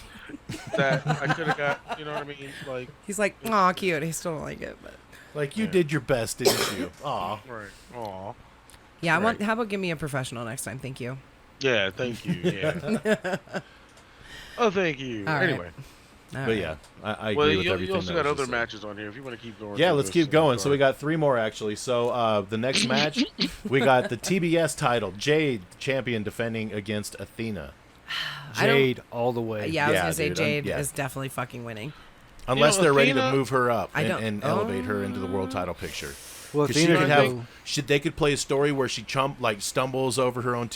that I could have got, you know what I mean? Like, He's like, aw, cute. I still don't like it, but Like, you did your best, didn't you? Aw. right. Aw. yeah. Right. How about give me a professional next time? Thank you. Yeah, thank you. Yeah. Oh, thank you. All right. Anyway. All But right. yeah, I Well, agree with you everything. also that got was other just said. matches on here if you want to keep going. Yeah, through let's this, keep going. go So we ahead. got 3 more actually. So the next match, we got the TBS title, Jade champion defending against Athena. I don't- Jade all the way. Yeah, I was Yeah, gonna say dude, Jade yeah. is definitely fucking winning. Unless they're ready to Athena- move her up I don't- and elevate her into the world title picture. Well, 'Cause she Athena could could have, go- they could play a story where she stumbles over her own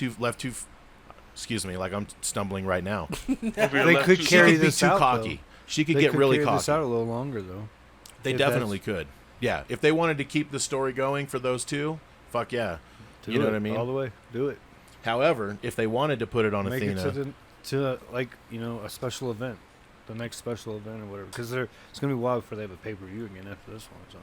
excuse me, like I'm stumbling right now. They could She carry could be this too out, cocky. though. She could They get really carry this cocky. out a little longer though. They if definitely could. Yeah, if they wanted to keep the story going for those two, fuck yeah. Do You know it what I mean? All the way. Do it. However, if they wanted to put it on Make Athena, it to like a special event, the next special event or whatever. Because it's gonna be wild before they have a pay-per-view again after this one. So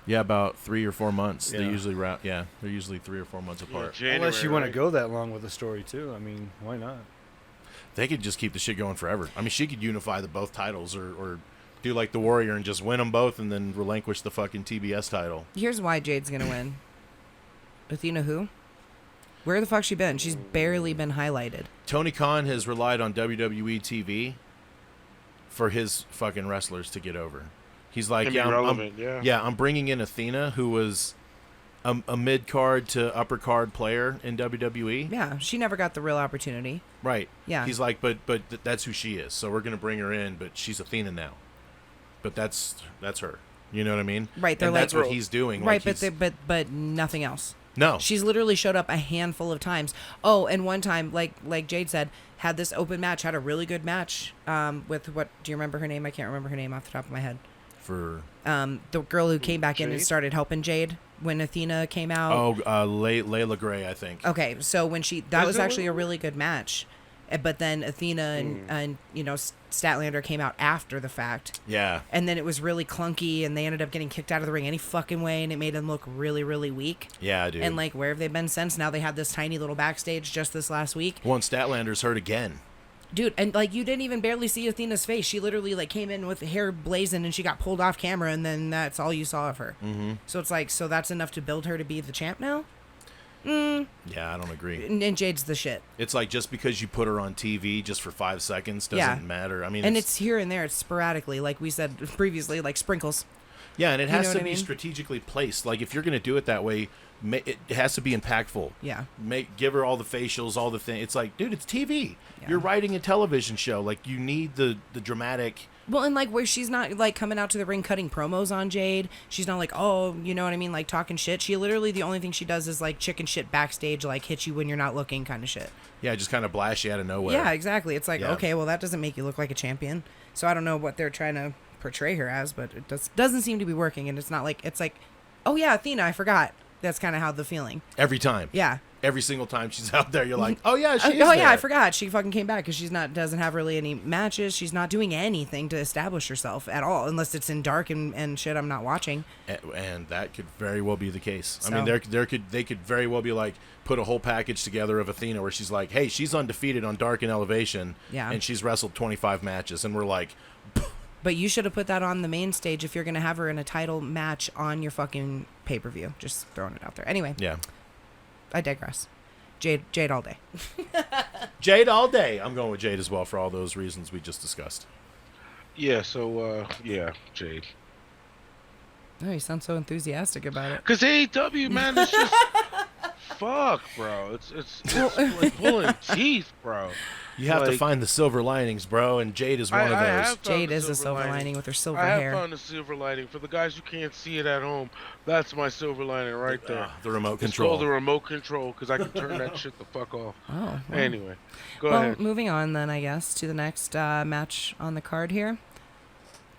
yeah, about 3 or 4 months. They Yeah. usually they're usually 3 or 4 months apart. unless you want to go that long with the story too, I mean, why not? They could just keep the shit going forever. I mean, she could unify the both titles or do like the Warrior and just win them both and then relinquish the fucking TBS title. Here's why Jade's gonna win. Athena who? Where the fuck she been? She's barely been highlighted. Tony Khan has relied on WWE TV for his fucking wrestlers to get over. He's like, Can be yeah, relevant, yeah. I'm bringing in Athena, who was a mid card to upper card player in WWE. Yeah, she never got the real opportunity. Right. Yeah. He's like, but that's who she is. So we're gonna bring her in, but she's Athena now. But that's her. You know what I mean? Right. They're And like, that's what he's doing. Right, Like but nothing else. no. She's literally showed up a handful of times. Oh, and one time, like Jade said, had this open match, had a really good match with what? Do you remember her name? I can't remember her name off the top of my head. For The girl who came back in and Jade? started helping Jade when Athena came out. Layla Gray, I think. Okay, so when that Was was it actually a Layla? really good match, but then Athena and Statlander came out after the fact, Yeah. and then it was really clunky, and they ended up getting kicked out of the ring any fucking way, and it made them look really, really weak. Yeah, dude. And like, where have they been since? Now they had this tiny little backstage just this last week, One Statlander's hurt again. dude. And like, you didn't even barely see Athena's face. She literally like came in with hair blazing, and she got pulled off camera, and then that's all you saw of her. Mm-hmm. So it's like, so that's enough to build her to be the champ now. Yeah, I don't agree. And Jade's the shit. It's like just because you put her on TV just for 5 seconds doesn't Yeah. matter. I mean, And it's here and there. It's sporadically, like we said previously, like sprinkles. yeah, and it you know has what to I be mean? strategically placed. Like if you're gonna do it that way, it has to be impactful. Yeah. Give her all the facials, all the things. It's like, dude, it's TV. Yeah. You're writing a television show. Like you need the dramatic. Well, and like where she's not like coming out to the ring cutting promos on Jade. She's not like, oh, you know what I mean, like talking shit. She literally, the only thing she does is like chicken shit backstage, like hit you when you're not looking kind of shit. Yeah, just kind of blast you out of nowhere. Yeah, exactly. It's like, Yeah. okay, well, that doesn't make you look like a champion. So I don't know what they're trying to portray her as, but it doesn't seem to be working. And it's not like, it's like, oh yeah, Athena, I forgot. That's kind of how the feeling. Every time. Yeah. every single time she's out there, you're like, oh yeah, she's oh there. yeah, I forgot she fucking came back because doesn't have really any matches. She's not doing anything to establish herself at all, unless it's in dark and shit I'm not watching. And that could very well be the case. So. I mean, they could very well be like put a whole package together of Athena where she's like, hey, she's undefeated on Dark and Elevation, and she's wrestled 25 matches, and we're like. But you should have put that on the main stage if you're gonna have her in a title match on your fucking pay-per-view. Just throwing it out there. Anyway. Yeah. I digress. Jade all day. Jade all day. I'm going with Jade as well for all those reasons we just discussed. Yeah, so, Jade. Oh, you sound so enthusiastic about it. Because AEW, man, it's just... fuck, bro. It's like pulling teeth, bro. You have to find the silver linings, bro, and Jade is one of those. Jade is a silver lining with her silver hair. I have found a silver lining. For the guys who can't see it at home, that's my silver lining right there. The remote control. It's called the remote control, because I can turn that shit the fuck off. Oh. Well. Anyway, go ahead. Moving on then, I guess, to the next match on the card here.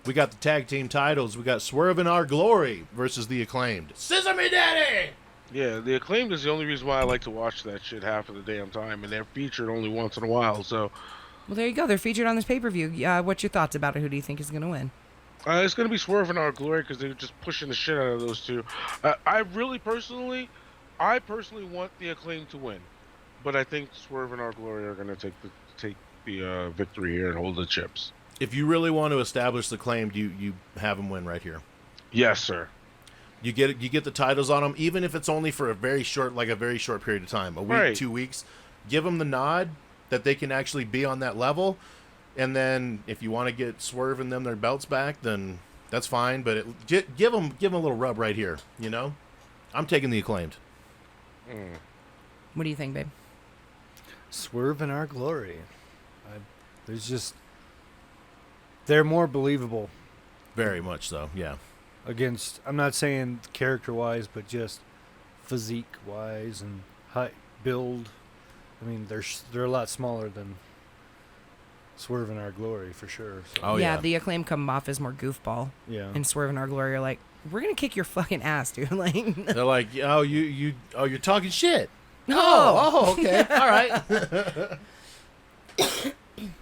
We got the tag team titles. We got Swerve in Our Glory versus the Acclaimed. Scissor me daddy! Yeah, the Acclaimed is the only reason why I like to watch that shit half of the damn time, and they're featured only once in a while, so... Well, there you go. They're featured on this pay-per-view. What's your thoughts about it? Who do you think is going to win? It's going to be Swerve in Our Glory, because they're just pushing the shit out of those two. I personally want the Acclaimed to win, but I think Swerve in Our Glory are going to take the victory here and hold the chips. If you really want to establish the Acclaimed, you have them win right here. Yes, sir. You get the titles on them, even if it's only for a very short period of time, a week, right. 2 weeks. Give them the nod that they can actually be on that level, and then if you want to get Swerve and them their belts back, then that's fine. But give them a little rub right here. You know, I'm taking the Acclaimed. What do you think, babe? Swerve in Our Glory. They're more believable. Very much so. Yeah. Against, I'm not saying character-wise, but just physique-wise and height, build. I mean, they're a lot smaller than Swerve in Our Glory for sure. So. Oh yeah. The Acclaim come off as more goofball. Yeah. And Swerve in Our Glory are like, we're gonna kick your fucking ass, dude. Like they're like, you're talking shit. Oh, okay, all right.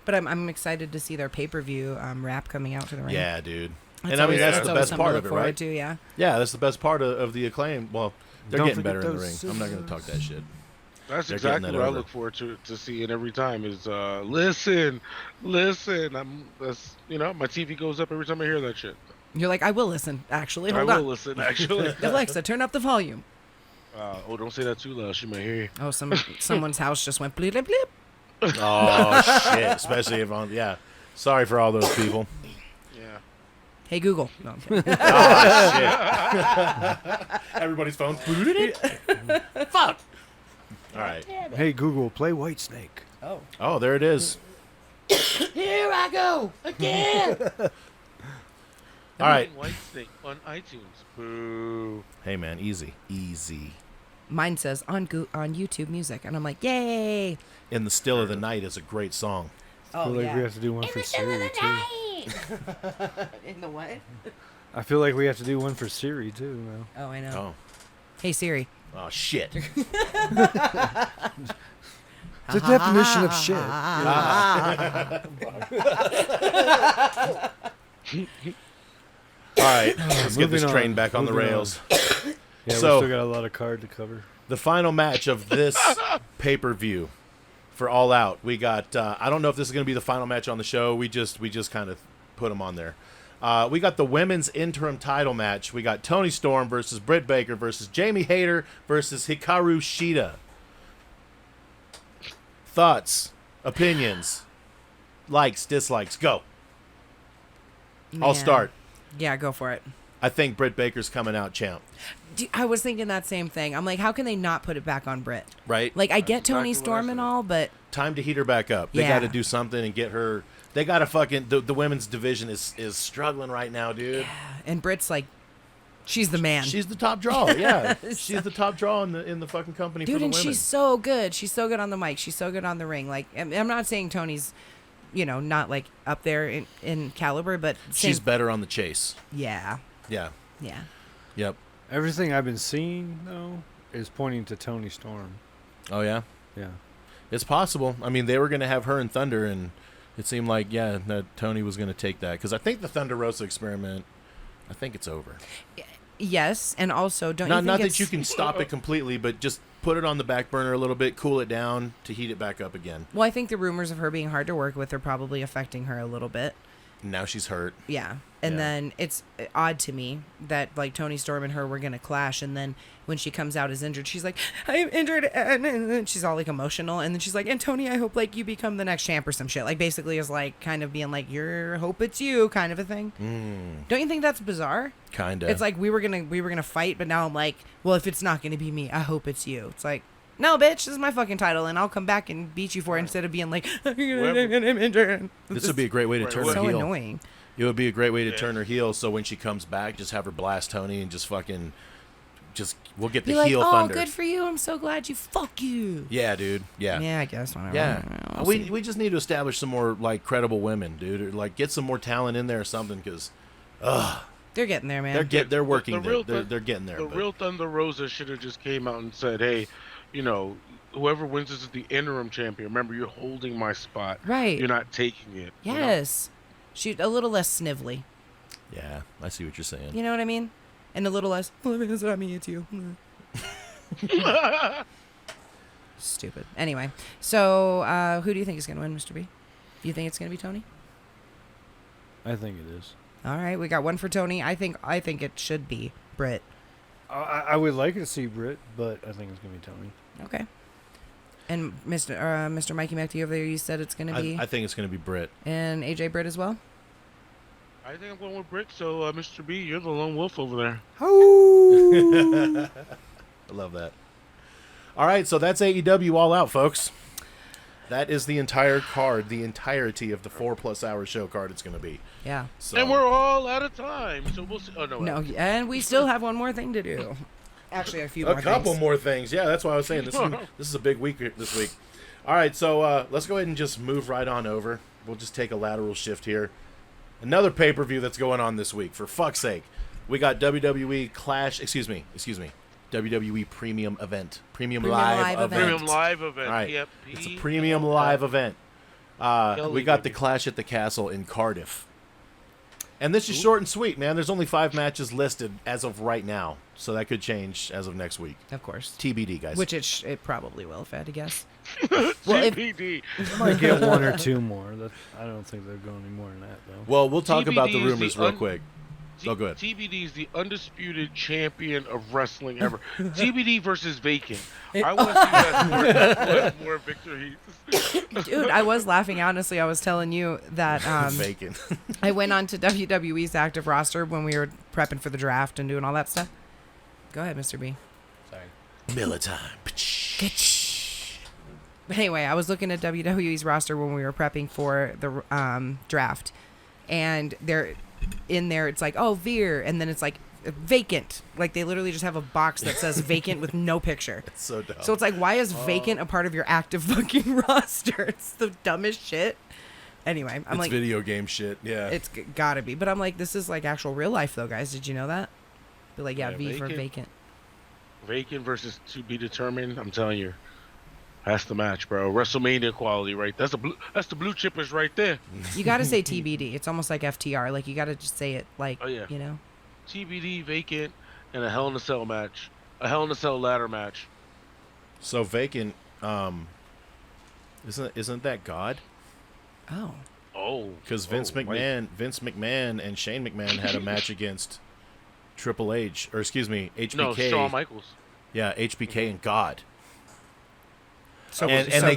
But I'm excited to see their pay-per-view rap coming out to the ring. Yeah, dude. And I mean, that's the best part of it, right? Yeah, that's the best part of the Acclaim. Well, they're getting better in the ring. I'm not going to talk that shit. That's exactly what I look forward to seeing every time is, listen. My TV goes up every time I hear that shit. You're like, I will listen, actually. Hold on. I will listen, actually. Alexa, turn up the volume. Don't say that too loud. She might hear you. Oh, someone's house just went bleep, bleep, bleep. Oh, shit. Especially if sorry for all those people. Yeah. Hey, Google. No, I'm kidding. Oh, shit. Everybody's phone. Fuck. All right. Hey, Google, play Whitesnake. Oh, there it is. Here I go again. All right. Whitesnake on iTunes. Boo. Hey, man, easy. Mine says on YouTube Music, and I'm like, yay! In the Still of the Night is a great song. I feel like we have to do one for Siri, too. In the what? I feel like we have to do one for Siri, too, now. Oh, I know. Oh. Hey, Siri. Oh, shit. The definition of shit. All right, let's get this train back on the rails. Yeah, So- we still got a lot of card to cover. The final match of this pay-per-view for All Out, we got. I don't know if this is going to be the final match on the show. We just kind of put them on there. We got the women's interim title match. We got Toni Storm versus Britt Baker versus Jamie Hayter versus Hikaru Shida. Thoughts, opinions, likes, dislikes, go. I'll start. Yeah, go for it. I think Britt Baker's coming out champ. I was thinking that same thing. I'm like, how can they not put it back on Britt? Right? Like, I get Toni exactly Storm and all, but... Time to heat her back up. They got to do something and get her... They got to fucking... The women's division is struggling right now, dude. Yeah. And Britt's like, she's the man. She's the top draw, yeah. She's the top draw in the fucking company dude, for the and women. she's so good. She's so good on the mic. She's so good on the ring. Like, I'm not saying Tony's, not like up there in caliber, but... She's better on the chase. Yeah. Yeah. Yeah. Yep. Everything I've been seeing, though, is pointing to Toni Storm. Oh, yeah? Yeah. It's possible. I mean, they were going to have her and Thunder, and it seemed like, that Tony was going to take that. Because I think the Thunder Rosa experiment, I think it's over. Yes, and also, don't you think Not that you can stop it completely, but just put it on the back burner a little bit, cool it down to heat it back up again. Well, I think the rumors of her being hard to work with are probably affecting her a little bit. Now she's hurt. Yeah. And then it's odd to me that, like, Tony Storm and her were going to clash. And then when she comes out as injured, she's like, I'm injured. And she's all, like, emotional. And then she's like, and Tony, I hope, like, you become the next champ or some shit. Like, basically is, like, kind of being like, hope it's you kind of a thing. Don't you think that's bizarre? Kind of. It's like we were gonna fight, but now I'm like, well, if it's not going to be me, I hope it's you. It's like, no, bitch, this is my fucking title, and I'll come back and beat you for it instead of being like, I'm injured. This would be a great way to turn her so heel. Annoying. It would be a great way to turn her heel, so when she comes back, just have her blast Tony and just we'll get the Be heel like, Thunder. good for you. I'm so glad you. Fuck you. Yeah, dude. Yeah. Yeah, I guess. Whatever. Yeah. We just need to establish some more, like, credible women, dude. Or, like, get some more talent in there or something, because, they're getting there, man. they're working. They're getting there. The real Thunder Rosa should have just came out and said, hey, whoever wins this is the interim champion. Remember, you're holding my spot. Right. You're not taking it. Yes. She's a little less snively. Yeah, I see what you're saying. You know what I mean? And a little less, it's not me, it's you. Stupid. Anyway, so who do you think is going to win, Mr. B? Do you think it's going to be Tony? I think it is. All right, we got one for Tony. I think it should be Britt. I would like to see Britt, but I think it's going to be Tony. Okay. And Mr. Mikey Mechty over there, you said it's going to be? I think it's going to be Britt. And AJ Britt as well? I think I'm going with Britt, so Mr. B, you're the lone wolf over there. I love that. All right, so that's AEW All Out, folks. That is the entire card, the entirety of the 4+ hour show card it's going to be. Yeah. So. And we're all out of time, so we'll see. Oh, no. No, and we still have one more thing to do. Actually, a few more A couple things. more things. Yeah, that's why I was saying this is a big week this week. All right, so let's go ahead and just move right on over. We'll just take a lateral shift here. Another pay-per-view that's going on this week. For fuck's sake. We got WWE Clash, excuse me. WWE Premium Event. Premium Live Event. Premium Live Event. All right. Yep. It's a Premium Live Event. We got the Clash at the Castle in Cardiff. And this is short and sweet, man. There's only 5 matches listed as of right now. So that could change as of next week. Of course. TBD, guys. Which it probably will, if I had to guess. Well, TBD. Might get 1 or 2 more. I don't think they're going any more than that, though. Well, we'll talk TBD about the rumors real quick. Go ahead. TBD is the undisputed champion of wrestling ever. TBD versus Vacant. I want to see more victories. Dude, I was laughing. Honestly, I was telling you that Vacant. I went on to WWE's active roster when we were prepping for the draft and doing all that stuff. Go ahead, Mr. B. Sorry. Miller time. But anyway, I was looking at WWE's roster when we were prepping for the draft, and they're in there. It's like, oh, Veer, and then it's like vacant. Like they literally just have a box that says vacant with no picture. It's so dumb. So it's like, why is vacant a part of your active fucking roster? It's the dumbest shit. Anyway, I'm like, video game shit. Yeah, it's gotta be. But I'm like, this is like actual real life though, guys. Did you know that? Be like, yeah, V for vacant. Vacant versus to be determined. I'm telling you, that's the match, bro. WrestleMania quality, right? That's the blue chippers right there. You gotta say TBD. It's almost like FTR. Like you gotta just say it like, you know. TBD, Vacant, and a Hell in a Cell match. A Hell in a Cell ladder match. So Vacant, isn't that God? Oh. Because Vince McMahon and Shane McMahon had a match against Triple H, or excuse me, HBK. No, Shawn Michaels. Yeah, HBK and God. So and so they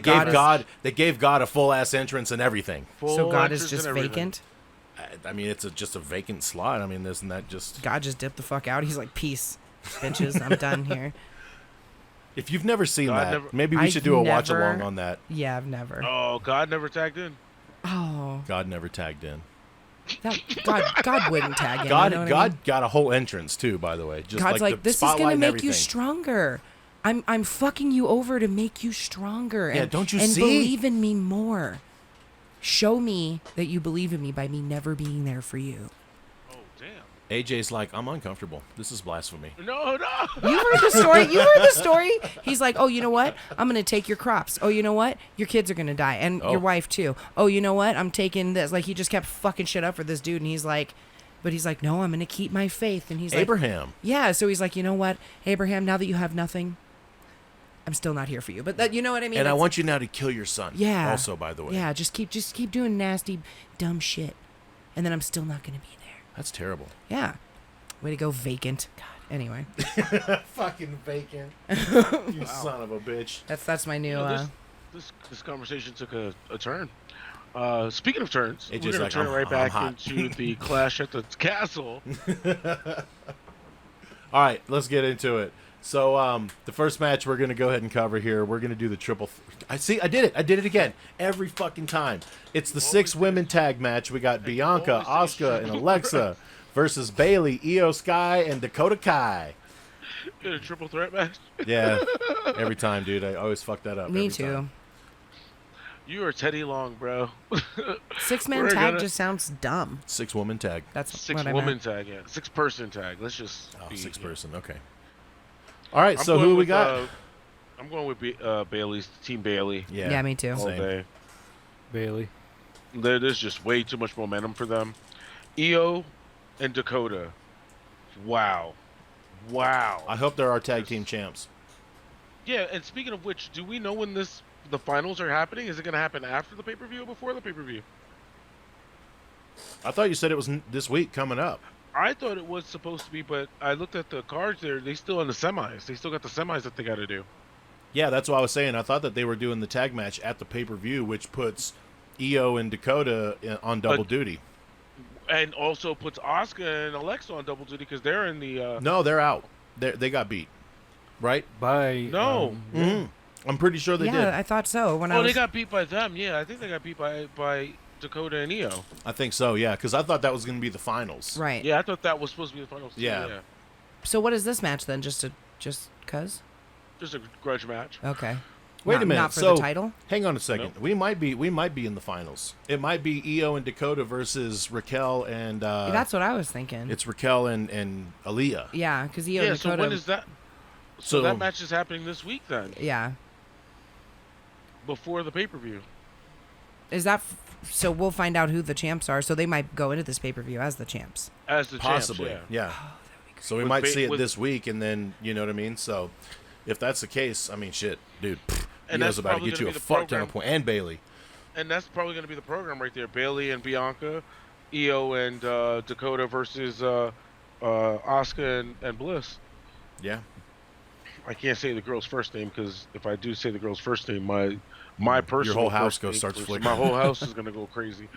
gave God a full ass entrance and everything. So God is just vacant. I mean, it's just a vacant slot. I mean, isn't that just... God just dipped the fuck out. He's like, peace, bitches. I'm done here. If you've never seen maybe we should do a watch along on that. Yeah, I've never. Oh, God never tagged in. Oh. God never tagged in. God wouldn't tag in. God, you know God I mean? got a whole entrance too, by the way. Just God's like, this is gonna make you everything. stronger. I'm fucking you over to make you stronger. Yeah, and, don't you and see? believe in me more. Show me that you believe in me by me never being there for you. Oh, damn. AJ's like, I'm uncomfortable. This is blasphemy. No. You heard the story. You heard the story. He's like, oh, you know what? I'm going to take your crops. Oh, you know what? Your kids are going to die. And your wife, too. Oh, you know what? I'm taking this. Like, he just kept fucking shit up for this dude. And he's like, no, I'm going to keep my faith. And he's Abraham. like, yeah. So he's like, you know what, Abraham, now that you have nothing, I'm still not here for you. But that, you know what I mean? And I want you now to kill your son. Yeah. Also, by the way. Yeah, just keep doing nasty, dumb shit. And then I'm still not going to be there. That's terrible. Yeah. Way to go, vacant. God. Anyway. Fucking vacant. You son of a bitch. That's my new. This conversation took a turn. Speaking of turns, AJ's we're gonna like, turn right back hot. into the clash at the castle. All right, let's get into it. So the first match we're gonna go ahead and cover here. We're gonna do the triple. I did it. I did it again. Every fucking time. It's the 6 women tag match. We got Bianca, Asuka, and Alexa versus Bailey, Io Sky, and Dakota Kai. A triple threat match. Yeah, every time, dude. I always fuck that up. Me every too. time. You are Teddy Long, bro. 6-man tag just sounds dumb. 6-woman tag. That's 6 what I woman meant. tag, yeah. 6-person tag. Let's just. Oh, be, 6 yeah. person. Okay. All right. I'm So going who we with, got? I'm going with Bailey's Team Bailey. Yeah, me too. All Same. day. Bailey. There's just way too much momentum for them. Io and Dakota. Wow. I hope they're our tag team champs. Yeah, and speaking of which, do we know when the finals are happening? Is it going to happen after the pay-per-view or before the pay-per-view? I thought you said it was this week coming up. I thought it was supposed to be, but I looked at the cards there. They still in the semis. They still got the semis that they got to do. Yeah, that's what I was saying. I thought that they were doing the tag match at the pay-per-view, which puts Io and Dakota on double duty. And also puts Asuka and Alexa on double duty because they're in the... No, they're out. They got beat, right? By No. I'm pretty sure they did. Yeah, I thought so. They got beat by them. Yeah, I think they got beat by Dakota and Io. I think so, yeah, because I thought that was going to be the finals. Right. Yeah, I thought that was supposed to be the finals. Too, Yeah. So what is this match then? Just cause? Just a grudge match. Okay. Wait a minute. Not for so, the title? Hang on a second. Nope. We might be in the finals. It might be Io and Dakota versus Raquel and That's what I was thinking. it's Raquel and Aaliyah. Yeah, because Io Yeah, and so Dakota. when is that? So that match is happening this week then, Yeah. before the pay-per-view. Is that so? We'll find out who the champs are. So they might go into this pay-per-view as the champs. As the Possibly. champs, Yeah. Oh, So we With might ba- see it with- this week, and then you know what I mean. So if that's the case, I mean, shit, dude. And Io's that's about to probably get you a gonna be the fuck ton program. of points, and Bailey. And that's probably going to be the program right there. Bailey and Bianca, Io and Dakota versus Asuka and Bliss. Yeah. I can't say the girl's first name because if I do say the girl's first name, my personal whole house first name starts person- flickering. My whole house is going to go crazy.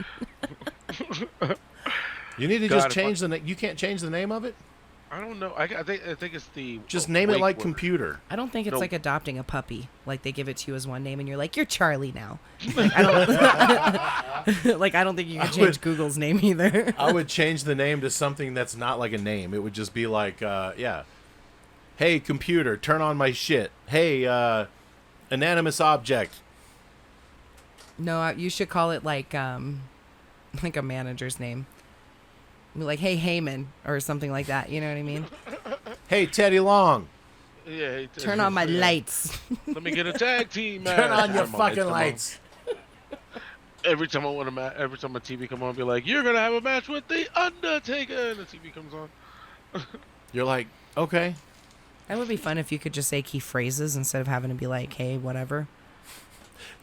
You need to God, just if change the name. You can't change the name of it. I don't know. I think it's the Just name it wake like word. computer. I don't think it's No. like adopting a puppy. Like they give it to you as one name, and you're like, you're Charlie now. Like, I don't. Like I don't think you can change Google's name either. I would change the name to something that's not like a name. It would just be like, yeah. Hey, computer, turn on my shit. Hey, inanimous object. No, you should call it like a manager's name. Be like, hey, Heyman, or something like that. You know what I mean? Hey, Teddy Long, Yeah. Hey, Turn on my lights. Let me get a tag team match. turn on your Come fucking come on. lights. Every time I want every time a TV come on, I'll be like, "You're gonna have a match with the Undertaker," and the TV comes on. You're like, okay. That would be fun if you could just say key phrases instead of having to be like, hey, whatever.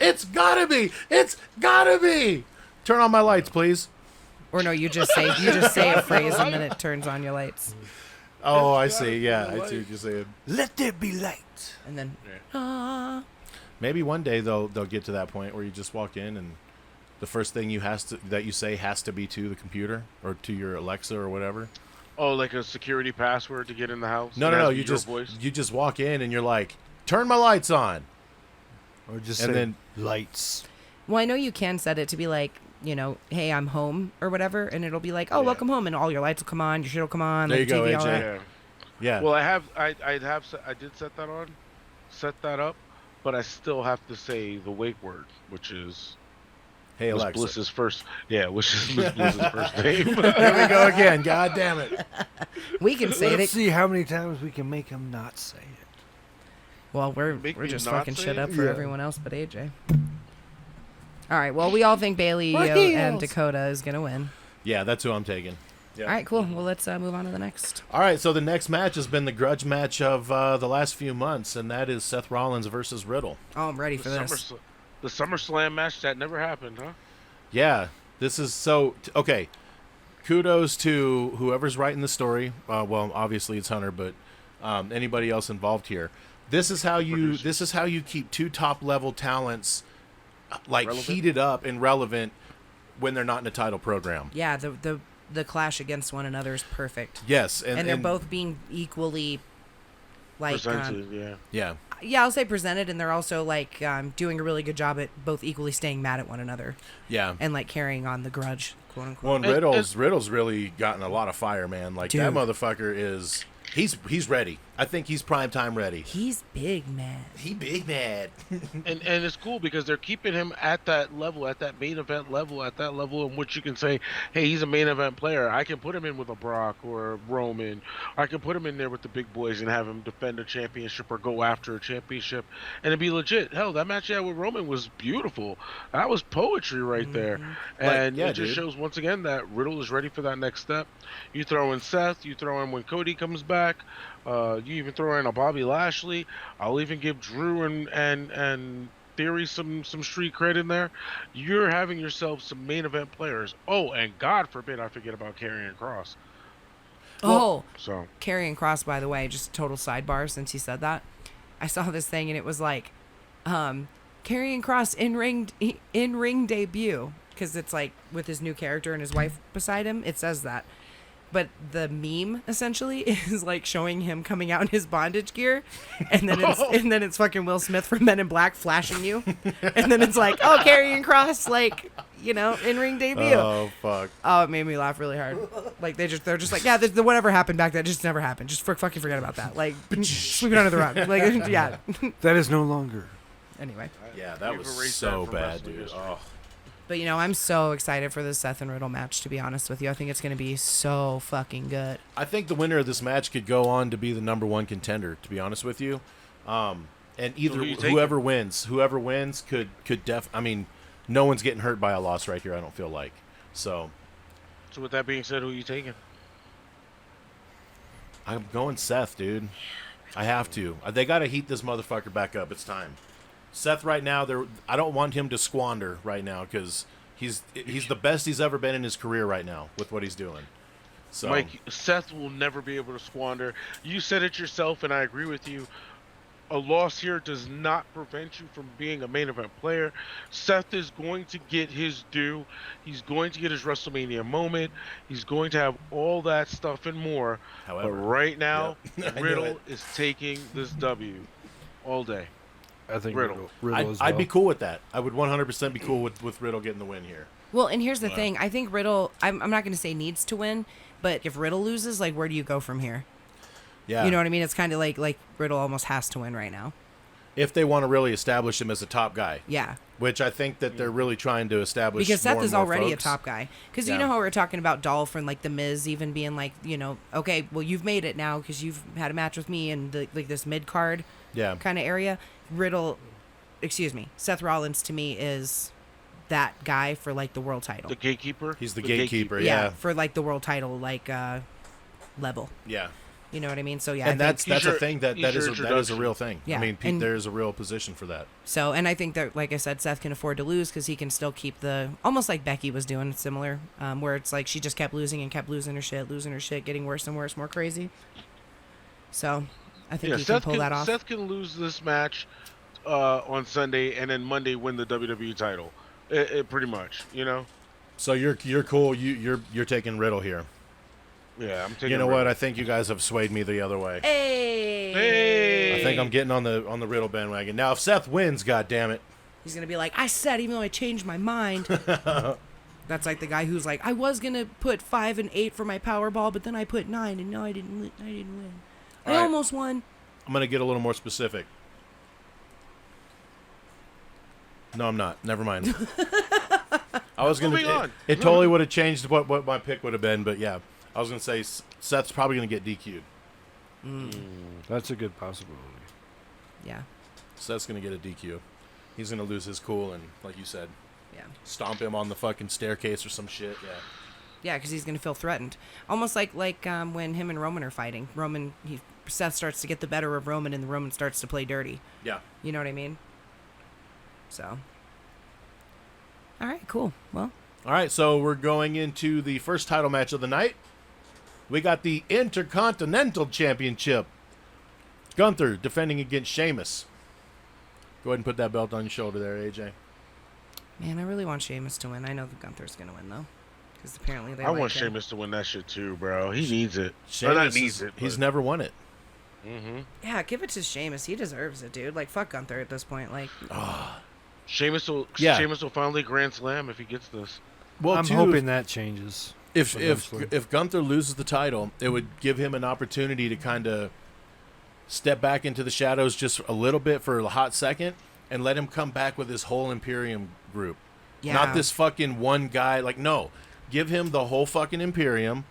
It's gotta be. It's gotta be. Turn on my lights, please. Or no, you just say a phrase and then it turns on your lights. Oh, I see. Yeah, I see what you're saying. Let there be light. And then Maybe one day they'll get to that point where you just walk in and the first thing that you say has to be to the computer or to your Alexa or whatever. Oh, like a security password to get in the house? No, It no, has no. to be You your just voice? walk in and you're like, turn my lights on. Or just And say then- lights. well, I know you can set it to be like, you know, hey, I'm home or whatever, and it'll be like, oh, Yeah. welcome home, and all your lights will come on, your shit will come on, There like you go, TV, all AJ. that. Yeah. Yeah. Well, I did set that up, but I still have to say the wake word, which is Hey, was Alexa. Bliss's first. Yeah, which is Miss Bliss's first name. There we go again. God damn it. We can say Let's it. see how many times we can make him not say it. Well, we're Make me just not fucking say shit it? up for Yeah. everyone else but AJ. All right. Well, we all think Bailey My and heels. Dakota is gonna win. Yeah, that's who I'm taking. Yeah. All right. Cool. Well, let's move on to the next. All right, so the next match has been the grudge match of the last few months, and that is Seth Rollins versus Riddle. Oh, I'm ready for this. The SummerSlam match that never happened, huh? Yeah, this is so okay. Kudos to whoever's writing the story. Well, obviously it's Hunter, but anybody else involved here. This is how you keep two top level talents like Relevant? heated up and relevant when they're not in a title program. Yeah. The clash against one another is perfect. Yes, And they're both being equally, like, Presented, yeah. yeah. yeah, I'll say presented, and they're also like doing a really good job at both equally staying mad at one another Yeah. and like carrying on the grudge, quote unquote. Well, and Riddle's really gotten a lot of fire, man. Like that Dude. motherfucker is he's ready. I think he's prime time ready. He's big mad. He big mad. And it's cool because they're keeping him at that level, at that main event level, at that level in which you can say, hey, he's a main event player. I can put him in with a Brock or a Roman. I can put him in there with the big boys and have him defend a championship or go after a championship and it'd be legit. Hell, that match he had with Roman was beautiful. That was poetry right there. And yeah, it just dude. shows once again that Riddle is ready for that next step. You throw in Seth, you throw in when Cody comes back. You even throw in a Bobby Lashley. I'll even give Drew and Theory some street cred in there. You're having yourself some main event players. Oh, and God forbid I forget about Karrion Kross. So Karrion Kross, by the way, just total sidebar since you said that. I saw this thing and it was like, Karrion Kross in ring debut, because it's like with his new character and his wife beside him. It says that. But the meme essentially is like showing him coming out in his bondage gear, and then it's fucking Will Smith from Men in Black flashing you, and then it's like, oh, Karrion Kross, like, you know, in ring debut. Oh fuck. Oh, it made me laugh really hard. Like they're just like, yeah, the whatever happened back then just never happened. Just fucking forget about that. Like sweep it under the rug. Like yeah. That is no longer. Anyway. Yeah, that We've was erased so that from bad, wrestling dude. history. Oh. But you know, I'm so excited for the Seth and Riddle match. To be honest with you, I think it's gonna be so fucking good. I think the winner of this match could go on to be the number one contender. To be honest with you, and either who you taking? whoever wins could I mean, no one's getting hurt by a loss right here. I don't feel like so. So with that being said, who are you taking? I'm going Seth, dude. I have to. They got to heat this motherfucker back up. It's time. Seth right now, I don't want him to squander right now because he's the best he's ever been in his career right now with what he's doing. So Mike, Seth will never be able to squander. You said it yourself, and I agree with you. A loss here does not prevent you from being a main event player. Seth is going to get his due. He's going to get his WrestleMania moment. He's going to have all that stuff and more. However, but right now, yep. I knew Riddle it. is taking this W all day. I think Riddle. Riddle as well. I'd be cool with that. I would 100% be cool with Riddle getting the win here. Well, and here's the thing. I think Riddle, I'm not going to say needs to win, but if Riddle loses, like, where do you go from here? Yeah. You know what I mean? It's kind of like Riddle almost has to win right now. If they want to really establish him as a top guy. Yeah. Which I think that they're really trying to establish. Because Seth more is and more already folks. a top guy. Because Yeah. you know how we were talking about Dolph and like the Miz even being like, you know, okay, well you've made it now because you've had a match with me in the, like this mid card Yeah. kind of area. Seth Rollins to me is that guy for like the world title. The gatekeeper? He's the gatekeeper. Yeah. For like the world title like level. Yeah. You know what I mean? So yeah, And I think that's He's a thing that he's is your a introduction. real thing. Yeah, I mean, and- there is a real position for that. so, and I think that, like I said, Seth can afford to lose because he can still keep the, almost like Becky was doing, similar, where it's like she just kept losing and kept losing her shit, getting worse and worse, more crazy. So, I think he can pull that off. Seth can lose this match on Sunday and then Monday win the WWE title. It pretty much, you know. So you're cool. You're taking Riddle here. Yeah, I'm taking. You know what? Riddle. I think you guys have swayed me the other way. Hey! I think I'm getting on the Riddle bandwagon. Now, if Seth wins, goddammit. He's going to be like, I said, even though I changed my mind. That's like the guy who's like, I was going to put 5 and 8 for my Powerball, but then I put 9, and no, I didn't win. I All right. almost won. I'm going to get a little more specific. No, I'm not. Never mind. I was gonna. Moving on. It totally would have changed what my pick would have been, but yeah, I was gonna say Seth's probably gonna get DQ'd. That's a good possibility. Yeah. Seth's gonna get a DQ. He's gonna lose his cool and, like you said, Yeah. stomp him on the fucking staircase or some shit. Yeah. Yeah, because he's going to feel threatened. Almost like when him and Roman are fighting. Seth starts to get the better of Roman, and Roman starts to play dirty. Yeah. You know what I mean? So. All right, cool. Well. All right, so we're going into the first title match of the night. We got the Intercontinental Championship. Gunther defending against Sheamus. Go ahead and put that belt on your shoulder there, AJ. Man, I really want Sheamus to win. I know that Gunther's going to win, though. Because apparently they I like want him. Sheamus to win that shit too, bro. He needs it. Sheamus not needs it. He's never won it. Mm-hmm. Yeah, give it to Sheamus. He deserves it, dude. Like, fuck Gunther at this point. Like, Sheamus will finally Grand Slam if he gets this. Well, I'm hoping that changes. If eventually. if Gunther loses the title, it would give him an opportunity to kind of step back into the shadows just a little bit for a hot second and let him come back with his whole Imperium group. yeah. Not this fucking one guy. Like, no. Give him the whole fucking Imperium.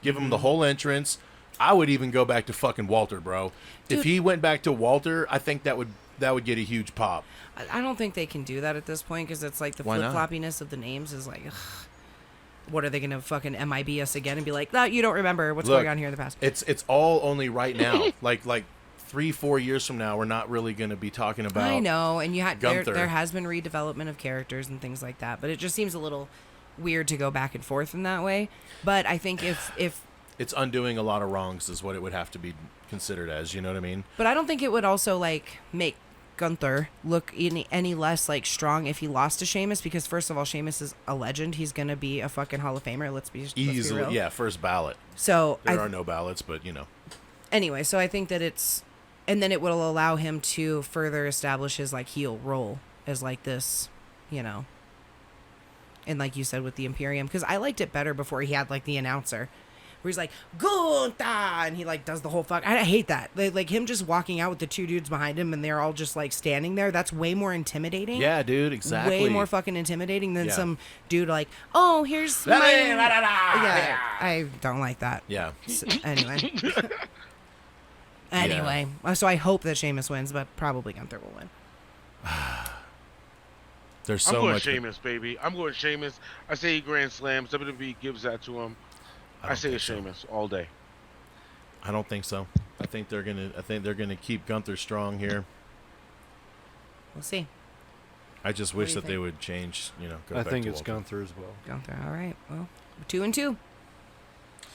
Give him the whole entrance. I would even go back to fucking Walter, bro. Dude. If he went back to Walter, I think that would get a huge pop. I don't think they can do that at this point because it's like the Why not? flip-floppiness of the names is like, ugh. What are they going to fucking MIB us again and be like, no, you don't remember what's Look, going on here in the past? It's all only right now. like 3-4 years from now, we're not really going to be talking about. I know, and Gunther. there has been redevelopment of characters and things like that, but it just seems a little weird to go back and forth in that way. But I think if It's undoing a lot of wrongs is what it would have to be considered as, you know what I mean? but I don't think it would also like make Gunther look any less like strong if he lost to Sheamus, because first of all, Sheamus is a legend. He's gonna be a fucking Hall of Famer. Let's be Easily, real. yeah, first ballot. So There are no ballots, but, you know. anyway, so I think that and then it will allow him to further establish his like heel role as like this, you know, and like you said with the Imperium, because I liked it better before he had like the announcer where he's like Gunther and he like does the whole fuck. I hate that. Like him just walking out with the two dudes behind him and they're all just like standing there. That's way more intimidating. Yeah, dude, exactly. Way more fucking intimidating than Yeah. some dude like, oh, here's my... Yeah, I don't like that. Yeah. So, anyway, so I hope that Sheamus wins, but probably Gunther will win. There's I'm so going much. Sheamus, baby. I'm going Sheamus. I say he Grand Slams. WWE gives that to him. I say it's Sheamus all day. I don't think so. I think they're gonna keep Gunther strong here. We'll see. I just What wish do you that they think? would change, go I back think to it's Walter. Gunther as well. Gunther. All right. Well, 2-2.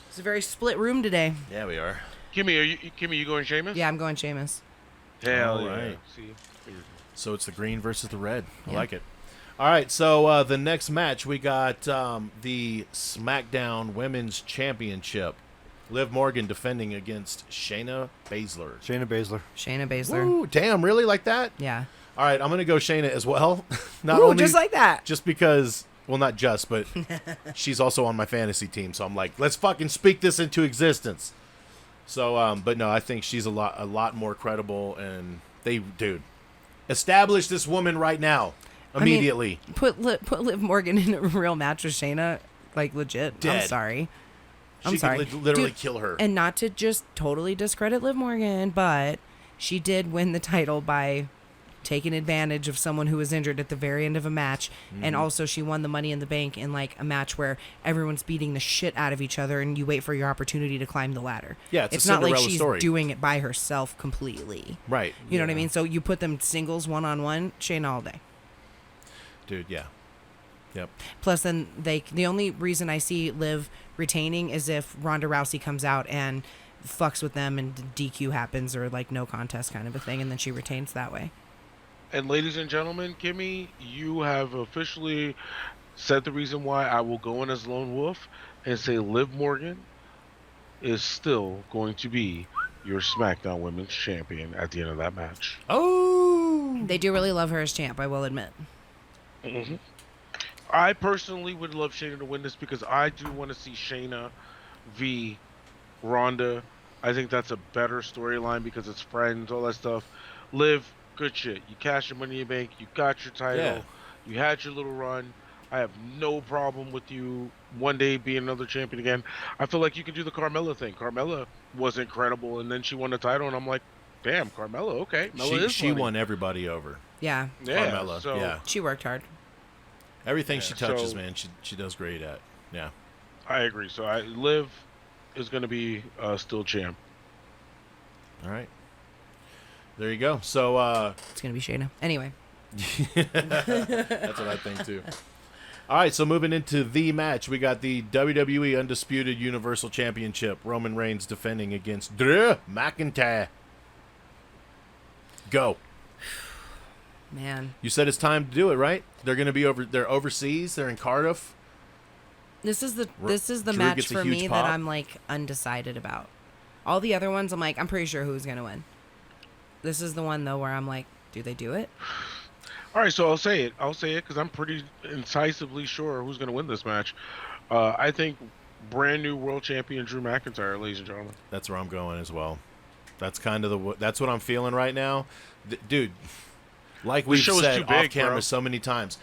It's a very split room today. Yeah, we are. Kimmy, you going Sheamus? Yeah, I'm going Sheamus. Hell All yeah. right. See? So it's the green versus the red. I Yeah. like it. All right, so the next match, we got the SmackDown Women's Championship. Liv Morgan defending against Shayna Baszler. Shayna Baszler. Shayna Baszler. Ooh, damn, really like that? Yeah. All right, I'm going to go Shayna as well. Not Ooh, only just like that. just because, well, not just, but she's also on my fantasy team, so I'm like, let's fucking speak this into existence. So, but no, I think she's a lot more credible, and dude, establish this woman right now, immediately. Put Liv Morgan in a real match with Shayna, like legit. Dead. I'm sorry. She could literally kill her. And not to just totally discredit Liv Morgan, but she did win the title by taking advantage of someone who was injured at the very end of a match. And also she won the Money in the Bank in like a match where everyone's beating the shit out of each other and you wait for your opportunity to climb the ladder. Yeah, it's a not like Cinderella she's story. doing it by herself completely. Right. You know what I mean? So you put them singles one-on-one, Shayna all day. Dude, yeah. Yep. Plus, then the only reason I see Liv retaining is if Ronda Rousey comes out and fucks with them and DQ happens or like no contest kind of a thing, and then she retains that way. And ladies and gentlemen, Kimmy, you have officially said the reason why I will go in as Lone Wolf and say Liv Morgan is still going to be your SmackDown Women's Champion at the end of that match. Oh! They do really love her as champ, I will admit. Mm-hmm. I personally would love Shayna to win this because I do want to see Shayna v. Ronda. I think that's a better storyline because it's friends, all that stuff. Liv, good shit. You cash your Money in the Bank. You got your title. Yeah. You had your little run. I have no problem with you one day being another champion again. I feel like you can do the Carmella thing. Carmella was incredible, and then she won the title, and I'm like, damn, Carmella, okay. She won everybody over. Yeah. Yeah, Carmella, so, yeah. She worked hard. Everything Yeah, she touches, so- man, she does great at. Yeah. I agree. So Liv is going to be still champ. All right. There you go. So It's going to be Shayna. Anyway. that's what I think too. All right, so moving into the match, we got the WWE Undisputed Universal Championship. Roman Reigns defending against Drew McIntyre. Go. Man. You said it's time to do it, right? They're going to be they're overseas. They're in Cardiff. This is the Drew match gets a for huge me pop. that I'm like undecided about. All the other ones I'm like, I'm pretty sure who's going to win. This is the one though where I'm like, do they do it? All right, so I'll say it because I'm pretty incisively sure who's going to win this match. I think brand new world champion Drew McIntyre, ladies and gentlemen. That's where I'm going as well. That's kind of that's what I'm feeling right now, dude. Like we've show is said too big, off camera bro. so many times,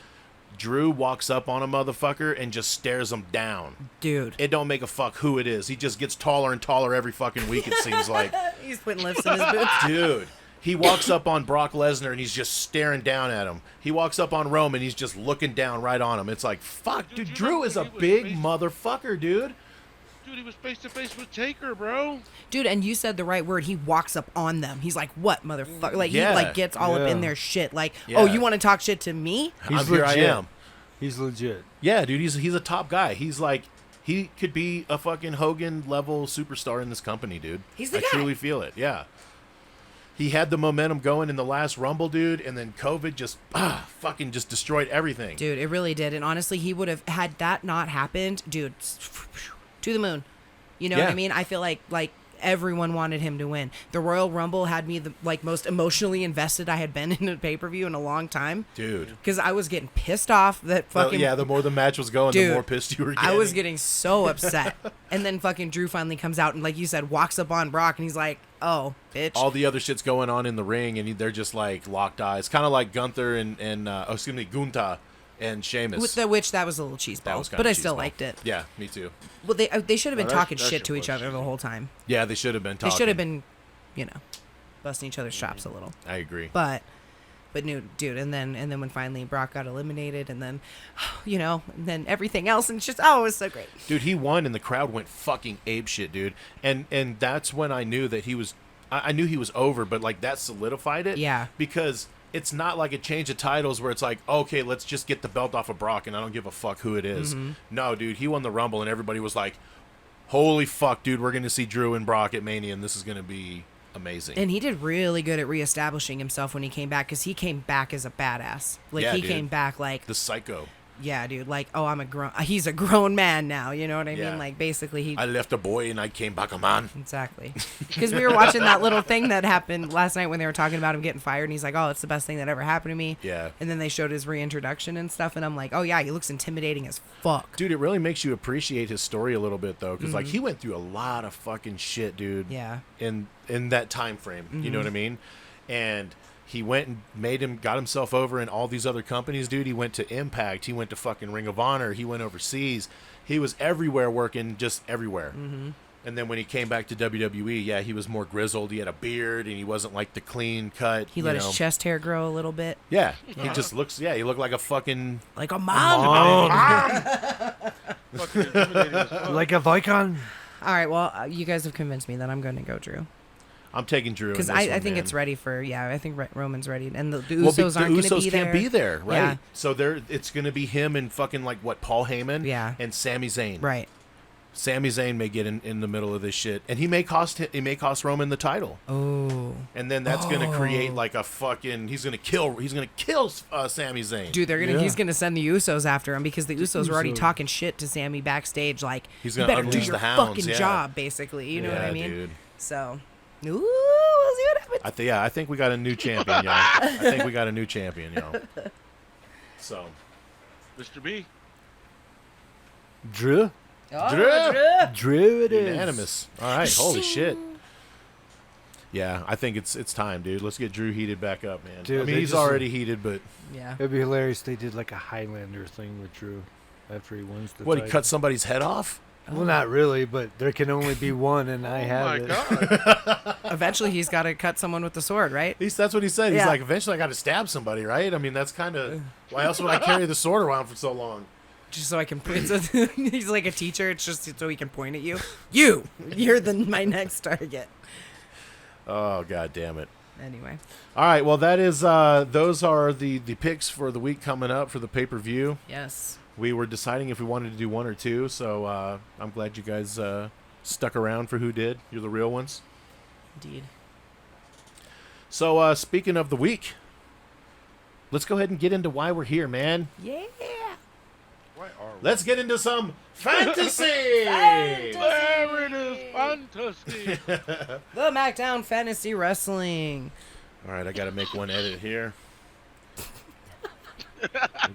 Drew walks up on a motherfucker and just stares him down. Dude. It don't make a fuck who it is. He just gets taller and taller every fucking week. It seems like, He's putting lifts in his boots. dude. He walks up on Brock Lesnar and he's just staring down at him. He walks up on Roman, he's just looking down right on him. It's like, fuck, dude. you Drew remember is a when he was big facing- motherfucker, dude. Dude, he was face to face with Taker, bro. Dude, and you said the right word. He walks up on them. He's like, "What, motherfucker?" Like Yeah. he like gets all up in Yeah. their shit. Like, Yeah. "Oh, you want to talk shit to me?" Here I am. He's legit. Yeah, dude, he's a top guy. He's like, he could be a fucking Hogan level superstar in this company, dude. He's the I guy. truly feel it. Yeah. He had the momentum going in the last Rumble, dude, and then COVID just fucking just destroyed everything. Dude, it really did. And honestly, he would have had that not happened, dude, to the moon. You know what Yeah. I mean? I feel like everyone wanted him to win. The Royal Rumble had me the like most emotionally invested I had been in a pay-per-view in a long time. Dude. Because I was getting pissed off that Well, fucking yeah, the more the match was going, Dude, the more pissed you were getting. I was getting so upset. And then fucking Drew finally comes out and, like you said, walks up on Brock and he's like, "Oh, bitch." All the other shit's going on in the ring, and they're just like locked eyes. Kind of like Gunther and Gunther and Sheamus. With the which that was a little cheese That ball, was kinda but I still cheeseball. liked it. Yeah, me too. Well, they should have been No, talking that shit shit to each was other the cheesy. whole time. Yeah, they should have been They talking. should have been, busting each other's chops a little. I agree. But no, dude, and then when finally Brock got eliminated, and then, and then everything else, and it's just it was so great. Dude, he won and the crowd went fucking apeshit, dude. And that's when I knew that he was I knew he was over, but like that solidified it. Yeah. Because it's not like a change of titles where it's like, okay, let's just get the belt off of Brock and I don't give a fuck who it is. Mm-hmm. No, dude, he won the Rumble and everybody was like, holy fuck, dude, we're gonna see Drew and Brock at Mania and this is gonna be amazing. And he did really good at reestablishing himself when he came back, because he came back as a badass. Like Yeah, he dude. came back like, The Psycho. yeah, dude, like, oh, he's a grown man now. You know what I Yeah. mean? Like basically he. I left a boy and I came back a man. Exactly. Because we were watching that little thing that happened last night when they were talking about him getting fired, and he's like, "Oh, it's the best thing that ever happened to me." Yeah. And then they showed his reintroduction and stuff, and I'm like, "Oh yeah, he looks intimidating as fuck." Dude, it really makes you appreciate his story a little bit though, because like he went through a lot of fucking shit, dude. Yeah. In that time frame, you know what I mean? And he went and got himself over in all these other companies, dude. He went to Impact, he went to fucking Ring of Honor, he went overseas. He was everywhere working, just everywhere. Mm-hmm. And then when he came back to WWE, yeah, he was more grizzled. He had a beard and he wasn't like the clean cut. He let his chest hair grow a little bit, Yeah, he just looks. Yeah, he looked like a fucking. like a mom. Fucking intimidating as fuck. Like a Vicon. All right, well, you guys have convinced me that I'm going to go Drew, I'm taking Drew because I think it's ready for. Yeah, I think Roman's ready, and the Usos aren't going to be there. can't be there, right? Yeah. So it's going to be him and fucking like what, Paul Heyman, Yeah. and Sami Zayn. Right. Sami Zayn may get in the middle of this shit, and he may cost Roman the title, Oh. and then that's going to create like a fucking he's going to kill Sami Zayn. Dude, Yeah. he's gonna send the Usos after him, because the Usos were already Usos. talking shit to Sammy backstage, like, He's you gonna better do unleash your the hounds, fucking yeah. job, basically. You know what I Yeah, mean? dude. So, ooh, we'll see what happens. I think we got a new champion, y'all. I think we got a new champion, y'all. So, Mr. B. Drew. Drew. Drew it is. Unanimous. All right, holy shit. Yeah, I think it's time, dude. Let's get Drew heated back up, man. Dude, I mean, they he's just- already heated, but Yeah. It'd be hilarious if they did like a Highlander thing with Drew after he wins the what? He title. cut somebody's head off? Well, not really, but there can only be one, and I have my it. God. Eventually, he's got to cut someone with the sword, right? That's what he said. He's Yeah. like, eventually I got to stab somebody, right? I mean, that's kind of why else would I carry the sword around for so long? Just so I can point. He's like a teacher. It's just so he can point at you. You're my next target. Oh, god damn it. Anyway. All right, well, that is those are the picks for the week coming up for the pay-per-view. Yes. We were deciding if we wanted to do one or two, so I'm glad you guys stuck around for who did. You're the real ones. Indeed. So speaking of the week, let's go ahead and get into why we're here, man. Yeah. Why are we? Let's get into some fantasy. There it is, fantasy. The MACKDOWN Fantasy Wrestling. All right, I got to make one edit here. We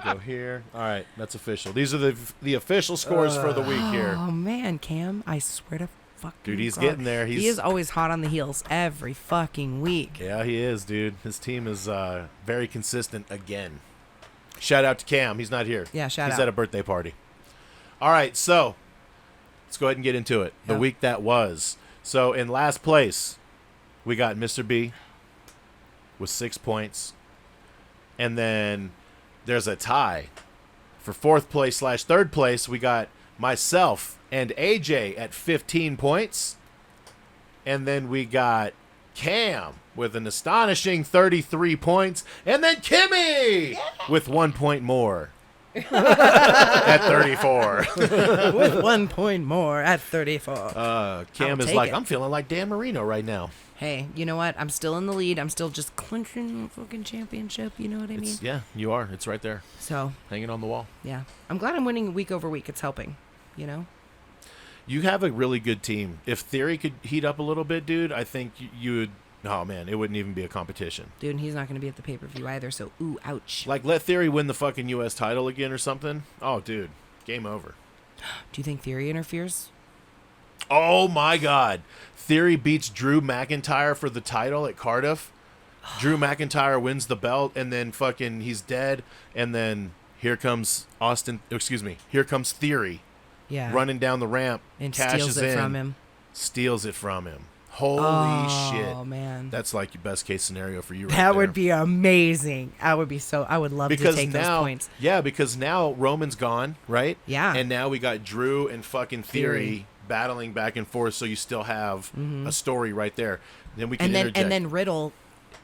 go here. All right, that's official. These are the official scores for the week here. Oh man, Cam, I swear to fucking Dude, he's God. getting there. He is always hot on the heels every fucking week. Yeah, he is, dude. His team is very consistent again. Shout out to Cam. He's not here. Yeah, shout He's out. at a birthday party. All right, so let's go ahead and get into it. The Yep. week that was. So in last place, we got Mr. B with 6 points. And then there's a tie. For fourth place / third place, we got myself and AJ at 15 points. And then we got Cam with an astonishing 33 points. And then Kimmy with 1 point more at 34. With 1 point more at 34. Cam I'll is take like, it. I'm feeling like Dan Marino right now. Hey, you know what? I'm still in the lead. I'm still just clinching the fucking championship. You know what I mean? Yeah, you are. It's right there, So, hanging on the wall. yeah. I'm glad I'm winning week over week. It's helping, you know? You have a really good team. If Theory could heat up a little bit, dude, I think you would. Oh man, it wouldn't even be a competition. Dude, and he's not going to be at the pay-per-view either, so ooh, ouch. Like, let Theory win the fucking U.S. title again or something. Oh, dude, game over. Do you think Theory interferes? Oh my God, Theory beats Drew McIntyre for the title at Cardiff. Drew McIntyre wins the belt, and then fucking he's dead, and then here comes here comes Theory Yeah. running down the ramp, and cashes steals it in, from him. steals it from him. Holy Oh, shit. man. That's like your best case scenario for you right That there. would be amazing. I would love because to take now, those points. Yeah, because now Roman's gone, right? Yeah. And now we got Drew and fucking Theory battling back and forth, so you still have a story right there. Then we can interject. And then Riddle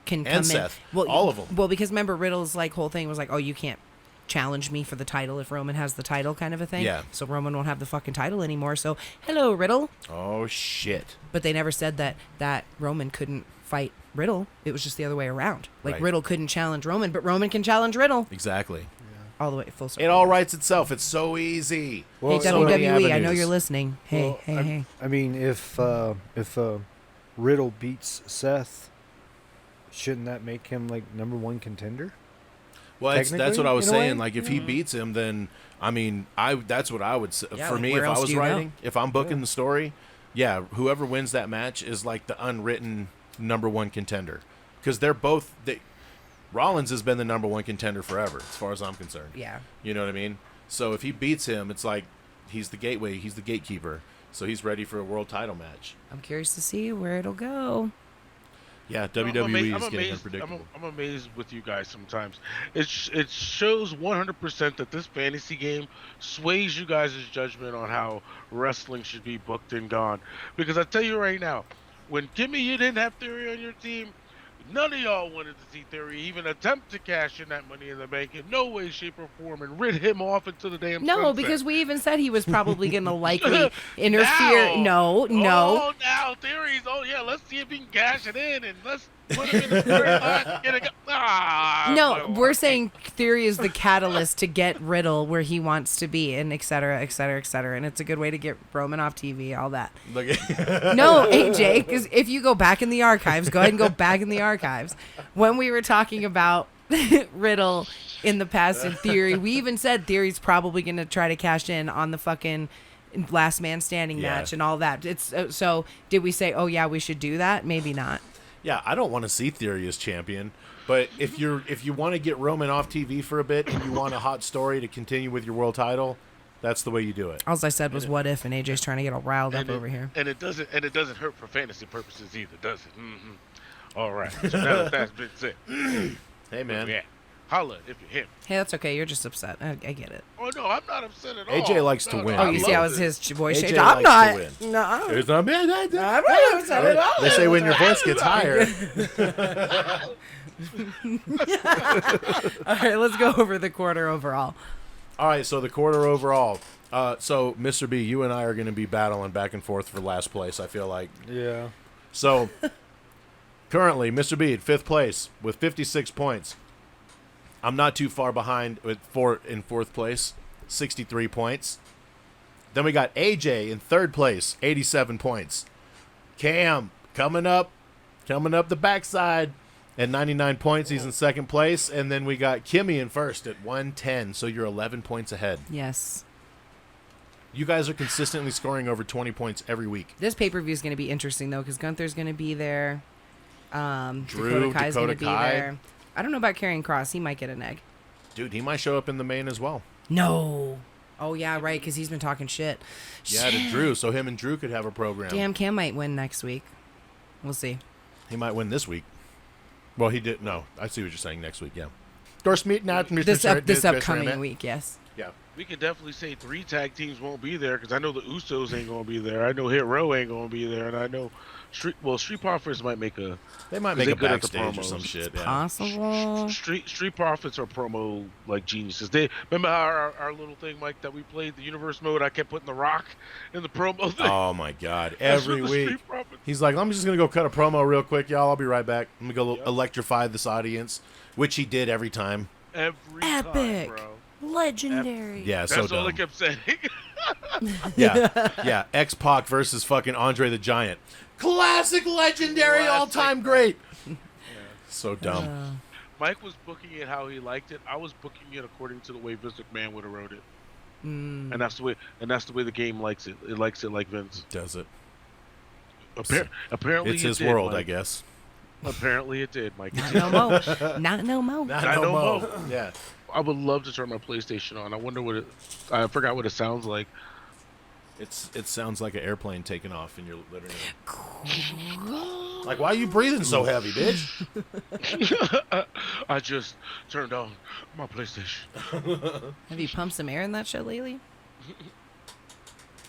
can come And Seth. in. Well, All of 'em. Well, because remember Riddle's like whole thing was like, oh, you can't challenge me for the title if Roman has the title, kind of a thing. Yeah. So Roman won't have the fucking title anymore. So hello, Riddle. Oh shit. But they never said that Roman couldn't fight Riddle. It was just the other way around. Like Right. Riddle couldn't challenge Roman, but Roman can challenge Riddle. Exactly. All the way full circle. It all writes itself. It's so easy. Well, Hey so many WWE, I know avenues. you're listening. Hey, Well, hey. I mean, if Riddle beats Seth, shouldn't that make him like #1 contender? Well, that's Technically, what I was in a way? saying. Like, if he beats him, then I mean, that's what I would say. Yeah, For like, me, where if I else was do you go? writing, if I'm booking Yeah. the story, yeah, whoever wins that match is like the unwritten #1 contender, because they're both. Rollins has been the #1 contender forever, as far as I'm concerned. Yeah. You know what I mean? So if he beats him, it's like he's the gateway, he's the gatekeeper, so he's ready for a world title match. I'm curious to see where it'll go. Yeah, I'm WWE ama- is I'm getting amazed- unpredictable. I'm amazed with you guys sometimes. It shows 100% that this fantasy game sways you guys' judgment on how wrestling should be booked and gone. Because I tell you right now, when Kimmy, you didn't have Theory on your team, none of y'all wanted to see Theory even attempt to cash in that Money in the Bank in no way, shape, or form and rid him off into the damn No, sunset. because we even said he was probably going to likely interfere. Now. No. Oh, now Theory's. Oh, yeah. Let's see if he can cash it in, and let's put him in the third line. No, we're saying Theory is the catalyst to get Riddle where he wants to be, and et cetera, et cetera, et cetera. And it's a good way to get Roman off TV, all that. Look No, AJ, because if you go back in the archives, go ahead and go back in the archives. When we were talking about Riddle in the past in Theory, we even said Theory's probably going to try to cash in on the fucking last man standing Yeah. match and all that. It's so did we say, oh yeah, we should do that? Maybe not. Yeah, I don't want to see Theory as champion, but if you want to get Roman off TV for a bit and you want a hot story to continue with your world title, that's the way you do it. All I said was, what if, and AJ's trying to get all riled up over here. And it doesn't hurt for fantasy purposes either, does it? Mm-hmm. All right. So now that that's been said. Hey, man. Yeah. Holla if you're him. Hey, that's okay. You're just upset. I get it. Oh, no, I'm not upset at all. AJ likes to win. Oh, you see how love his voice AJ changed? I'm likes to not. No. It's not bad. I'm not upset at all. They say when your voice gets higher. All right, let's go over the quarter overall. All right, so the quarter overall. So, Mr. B, you and I are going to be battling back and forth for last place, I feel like. Yeah. So, currently, Mr. B at 5th place with 56 points. I'm not too far behind in 4th place, 63 points. Then we got AJ in 3rd place, 87 points. Cam coming up the backside at 99 points. He's in 2nd place. And then we got Kimmy in 1st at 110. So you're 11 points ahead. Yes. You guys are consistently scoring over 20 points every week. This pay-per-view is going to be interesting, though, because Gunther's going to be there. Drew, Dakota Kai's going to be Kai. there. I don't know about Karrion Kross. He might get an egg. Dude, he might show up in the main as well. No. Oh, yeah, right, because he's been talking shit. Yeah, to Drew, so him and Drew could have a program. Damn, Cam might win next week. We'll see. He might win this week. Well, he did. No, I see what you're saying. Next week, yeah. Dorse meet not This upcoming week, yes. Yeah. We can definitely say 3 tag teams won't be there because I know the Usos ain't going to be there. I know Hit Row ain't going to be there. And I know Street Profits might make a... They might make a backstage or some shit. Yeah. Possible. Street Profits are promo like geniuses. They remember how our little thing, Mike, that we played the Universe mode. I kept putting the Rock in the promo thing. Oh my God! That's Every what the week Street Profits- he's like, "I'm just gonna go cut a promo real quick, y'all. I'll be right back. Let me go electrify this audience," which he did every time. Every Epic. time, bro. Legendary. Yeah, That's so all dumb. I kept saying. Yeah. X-Pac versus fucking Andre the Giant. Classic, legendary, Classic. all-time great. So dumb. Mike was booking it how he liked it. I was booking it according to the way Vince McMahon would have wrote it. And that's the way the game likes it. It likes it like Vince. Does it? Apparently It's it his did, world, Mike. I guess. Apparently it did, Mike. Not no more. Not no more. Not no more. more. Yeah. I would love to turn my PlayStation on. I wonder what I forgot what it sounds like. It sounds like an airplane taking off in your living room. Like, why are you breathing so heavy, bitch? I just turned on my PlayStation. Have you pumped some air in that shit lately?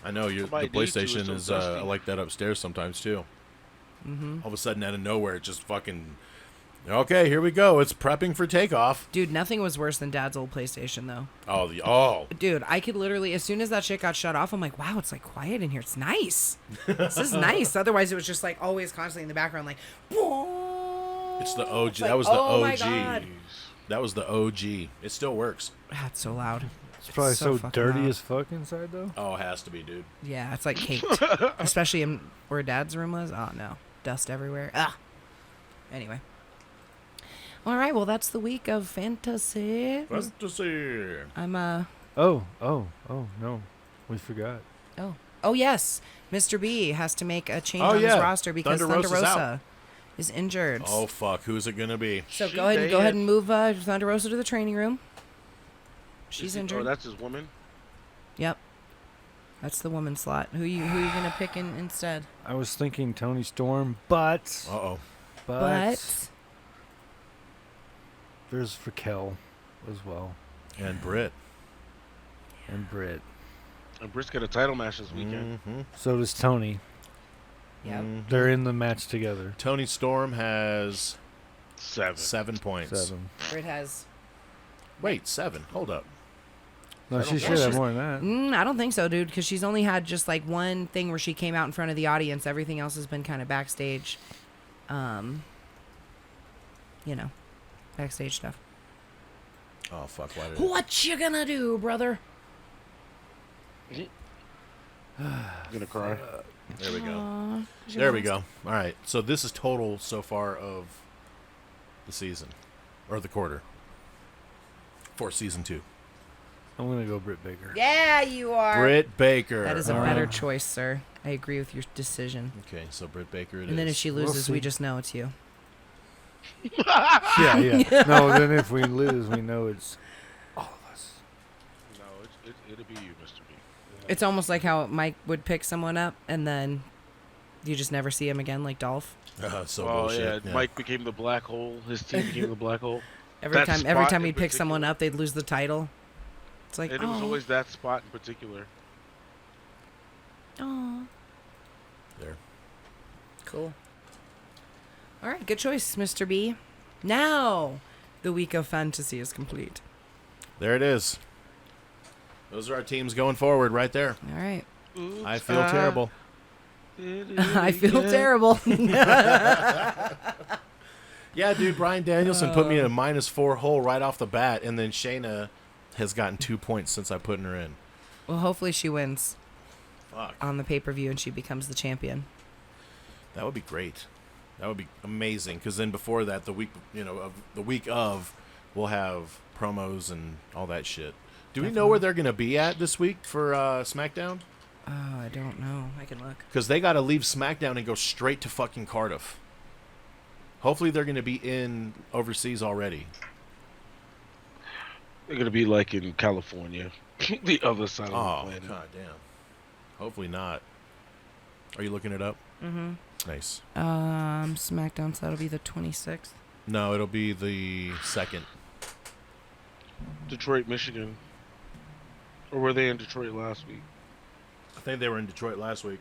I know the might need to, it's PlayStation so is dusty. like that upstairs sometimes too. Mm-hmm. All of a sudden, out of nowhere, it just fucking. Okay, here we go. It's prepping for takeoff. Dude, nothing was worse than Dad's old PlayStation, though. Oh, Dude, I could literally, as soon as that shit got shut off, I'm like, wow, it's like quiet in here. It's nice. This is nice. Otherwise, it was just like always constantly in the background, like, whoa. it's the OG. It's like, That was the oh my OG. God. That was the OG. It still works. That's so loud. It's probably so fucking dirty loud. as fuck inside, though. Oh, it has to be, dude. Yeah, it's like caked. Especially in where Dad's room was. Oh, no. Dust everywhere. Ah. Anyway. All right, well, that's the week of fantasy. Fantasy. I'm, Oh, no. We forgot. Oh, yes. Mr. B has to make a change Oh, on yeah. his roster because Thunder Thunder Rosa's Rosa out. is injured. Oh fuck, who's it gonna be? So She go ahead dead. and move Thunder Rosa to the training room. She's injured. Oh, that's his woman. Yep. That's the woman slot. Who you gonna pick instead? I was thinking Tony Storm, but But there's Raquel as well, And Britt. and Britt. And Britt's got a title match this weekend. Mm-hmm. So does Tony. yep. They're in the match together. Tony Storm has 7. 7 points. 7. Britt has. Wait, 7. Hold up. No, I she don't should know. have more than that. I don't think so, dude. Because she's only had just like one thing where she came out in front of the audience. Everything else has been kind of backstage. Backstage stuff. Oh fuck, why did it? What you gonna do, brother? Gonna cry. There we go. Aw, There we go. All right. So this is total so far of the season or the quarter for season 2. I'm gonna go Britt Baker. Yeah, you are. Britt Baker. That is a All better right. choice, sir. I agree with your decision. Okay, so Britt Baker And then if she loses, see. we just know it's you. Yeah. No, then if we lose, we know it's all of us. No, it'll be you, Mr. B. It's almost like how Mike would pick someone up, and then you just never see him again, like Dolph. So Oh bullshit. yeah, Mike became the black hole. His team became the black hole. Every That time spot he'd in pick someone particular. up, they'd lose the title. It's like, And it was always that spot in particular. oh, There. cool. All right, good choice, Mr. B. Now, the week of fantasy is complete. There it is. Those are our teams going forward right there. All right. Oops, I feel terrible. I feel terrible. Yeah, dude, Bryan Danielson put me in a -4 hole right off the bat, and then Shayna has gotten 2 points since I put her in. Well, hopefully she wins Fuck. on the pay-per-view and she becomes the champion. That would be great. That would be amazing, because then before that, the week of, we'll have promos and all that shit. Do we know where they're going to be at this week for SmackDown? Oh, I don't know. I can look. Because they got to leave SmackDown and go straight to fucking Cardiff. Hopefully they're going to be in overseas already. They're gonna be like in California, the other side of Oh, the planet. god damn. Hopefully not. Are you looking it up? Mm-hmm. Nice. SmackDown, so that'll be the 26th. No, it'll be the 2nd. Detroit, Michigan. Or were they in Detroit last week? I think they were in Detroit last week.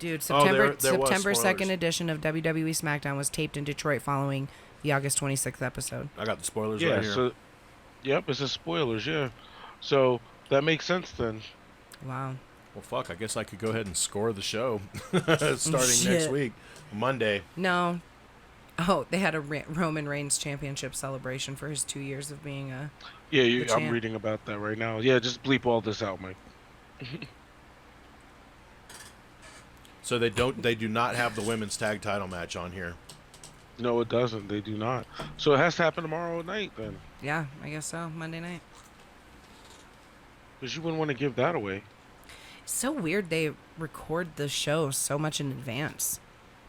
Dude, Oh, September there was September spoilers. 2nd edition of WWE SmackDown was taped in Detroit following the August 26th episode. I got the spoilers Yeah, right here. so yep, it's a spoilers, yeah. So that makes sense then. Wow. Well, fuck, I guess I could go ahead and score the show starting next Shit. week, Monday. No. Oh, they had a Roman Reigns championship celebration for his 2 years of being a... Yeah, The I'm champ. reading about that right now. Yeah, just bleep all this out, Mike. So they do not have the women's tag title match on here. No, it doesn't. They do not. So it has to happen tomorrow night then. Yeah, I guess so. Monday night. Because you wouldn't want to give that away. It's so weird they record the show so much in advance.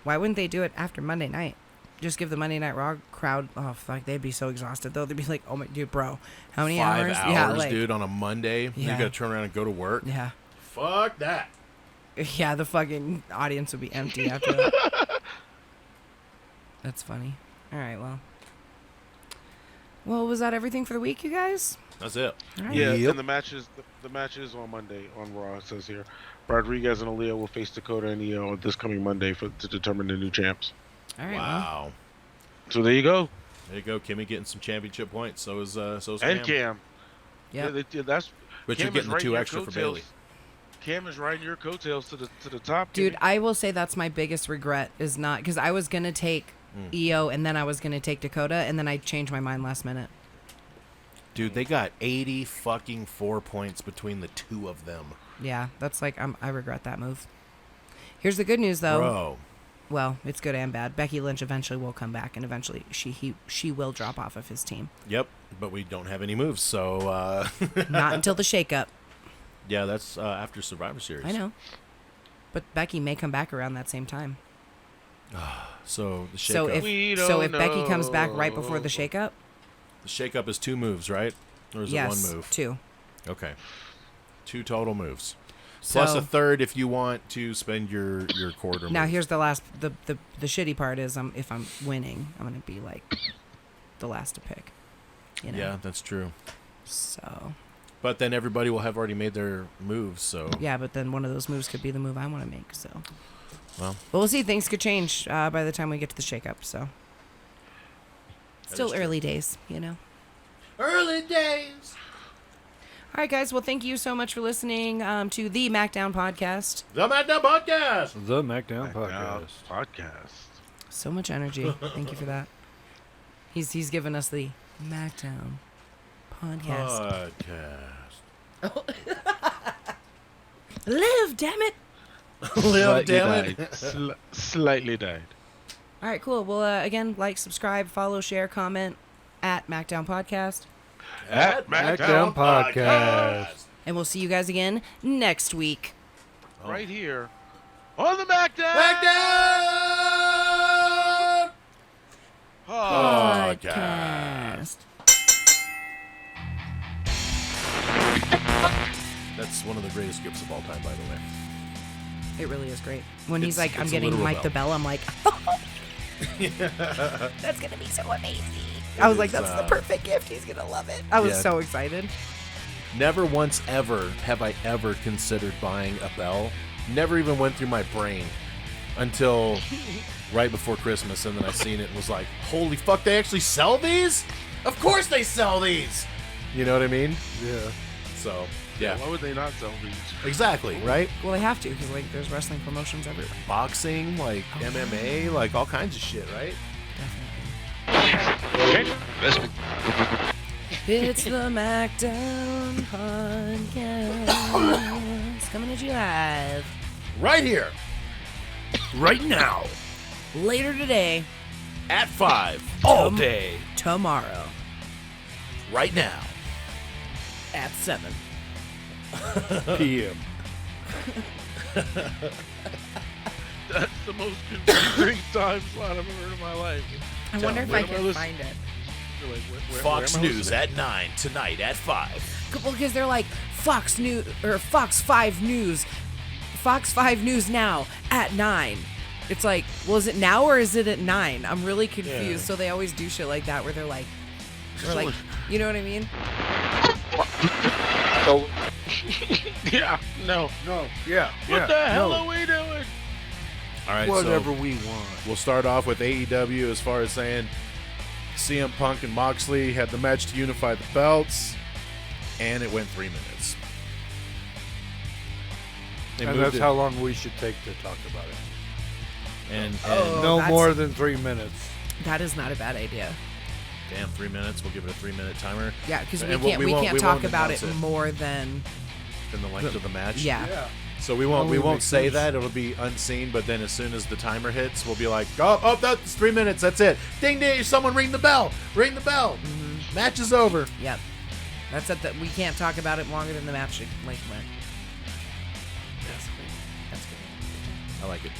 Why wouldn't they do it after Monday night? Just give the Monday Night Raw crowd... Oh, fuck, they'd be so exhausted, though. They'd be like, oh, my... Dude, bro, how many 5 hours? hours, Yeah, like, dude, on a Monday. You Yeah. got to turn around and go to work. Yeah. Fuck that. Yeah, the fucking audience would be empty after that. That's funny. All right, well. Well, was that everything for the week, you guys? That's it. All right. Yeah, Yep. and the match is on Monday on Raw. It says here, Rodriguez and Aaliyah will face Dakota and Io this coming Monday to determine the new champs. All right, well. Wow. So there you go. There you go. Kimmy getting some championship points. So is And Cam. Cam. Yeah. That's. But Cam you're is getting the riding 2 your extra for coattails. Bailey. Cam is riding your coattails to the top. Dude, Kimmy. I will say that's my biggest regret is not... Because I was going to take Io, and then I was going to take Dakota, and then I changed my mind last minute. Dude, they got 80 fucking 4 points between the two of them. Yeah, that's like... I regret that move. Here's the good news, though. Bro. Well, it's good and bad. Becky Lynch eventually will come back, and eventually she will drop off of his team. Yep. But we don't have any moves, so... Not until the shakeup. Yeah, that's after Survivor Series. I know. But Becky may come back around that same time. So the So shakeup. if Becky comes back right before the shakeup, The shakeup is 2 moves, right? Or is yes, it 1 move? 2. Okay. 2 total moves. Plus So- a third if you want to spend your quarter Now move. here's the last. The shitty part is if I'm winning, I'm gonna be like the last to pick. You know? Yeah, that's true. So But then everybody will have already made their moves, so... yeah, but then one of those moves could be the move I want to make. So Well, but we'll see. Things could change by the time we get to the shakeup. So still is true. early days, you know. early days. All right, guys. Well, thank you so much for listening to the MACKDOwn Podcast. The MACKDOwn Podcast. The MACKDOwn Now, Podcast. podcast. So much energy. Thank you for that. He's given us the MACKDOwn Podcast. Live, damn it. Live, damn it. Died. Slightly died. All right, cool. Well, again, like, subscribe, follow, share, comment at MACKDOwn Podcast. At MACKDOwn Podcast. And we'll see you guys again next week. Oh. Right here On the MACKDOWN Podcast. That's one of the greatest gifts of all time, by the way. It really is great. When he's like, I'm it's a getting literal Mike the Bell, I'm like, that's going to be so amazing. I was like, that's the perfect gift. He's going to love it. I was so excited. Never once ever have I ever considered buying a bell. Never even went through my brain until right before Christmas, and then I seen it and was like, holy fuck, they actually sell these? Of course they sell these! You know what I mean? Yeah. So, yeah. Why would they not sell these? Exactly, right? Well, they have to, because like there's wrestling promotions everywhere. Boxing, like MMA, like all kinds of shit, right? Okay. It's the MACKDOWN Podcast. Coming at you live. Right here. Right now. Later today. At 5. All day. Tomorrow. Right now. At 7. PM. That's the most confusing time slot I've ever heard in my life. I wonder if where I am I can listening? find it. Like, where Fox am I News listening? at 9. Tonight at 5. Well, because they're like Fox News or Fox 5 News. Fox 5 News now at 9. It's like, well, is it now or is it at 9? I'm really confused. Yeah. So they always do shit like that where they're like, you know what I mean? Yeah, no. Yeah. What the hell are we doing? All right, Whatever so we want. we'll start off with AEW as far as saying CM Punk and Moxley had the match to unify the belts, and it went 3 minutes. They And moved that's it- how long we should take to talk about it. and No that's- more than 3 minutes. That is not a bad idea. damn, 3 minutes. We'll give it a 3-minute timer. Yeah, because we And can't we won't talk about it announce more than in the length of the match. yeah. So we won't Only makes say sense. that. It'll be unseen. But then as soon as the timer hits, we'll be like, oh, that's 3 minutes. That's it. Ding ding! Someone ring the bell. Ring the bell. Match is over. Yep. That's it. That we can't talk about it longer than the match like went. That's good. I like it.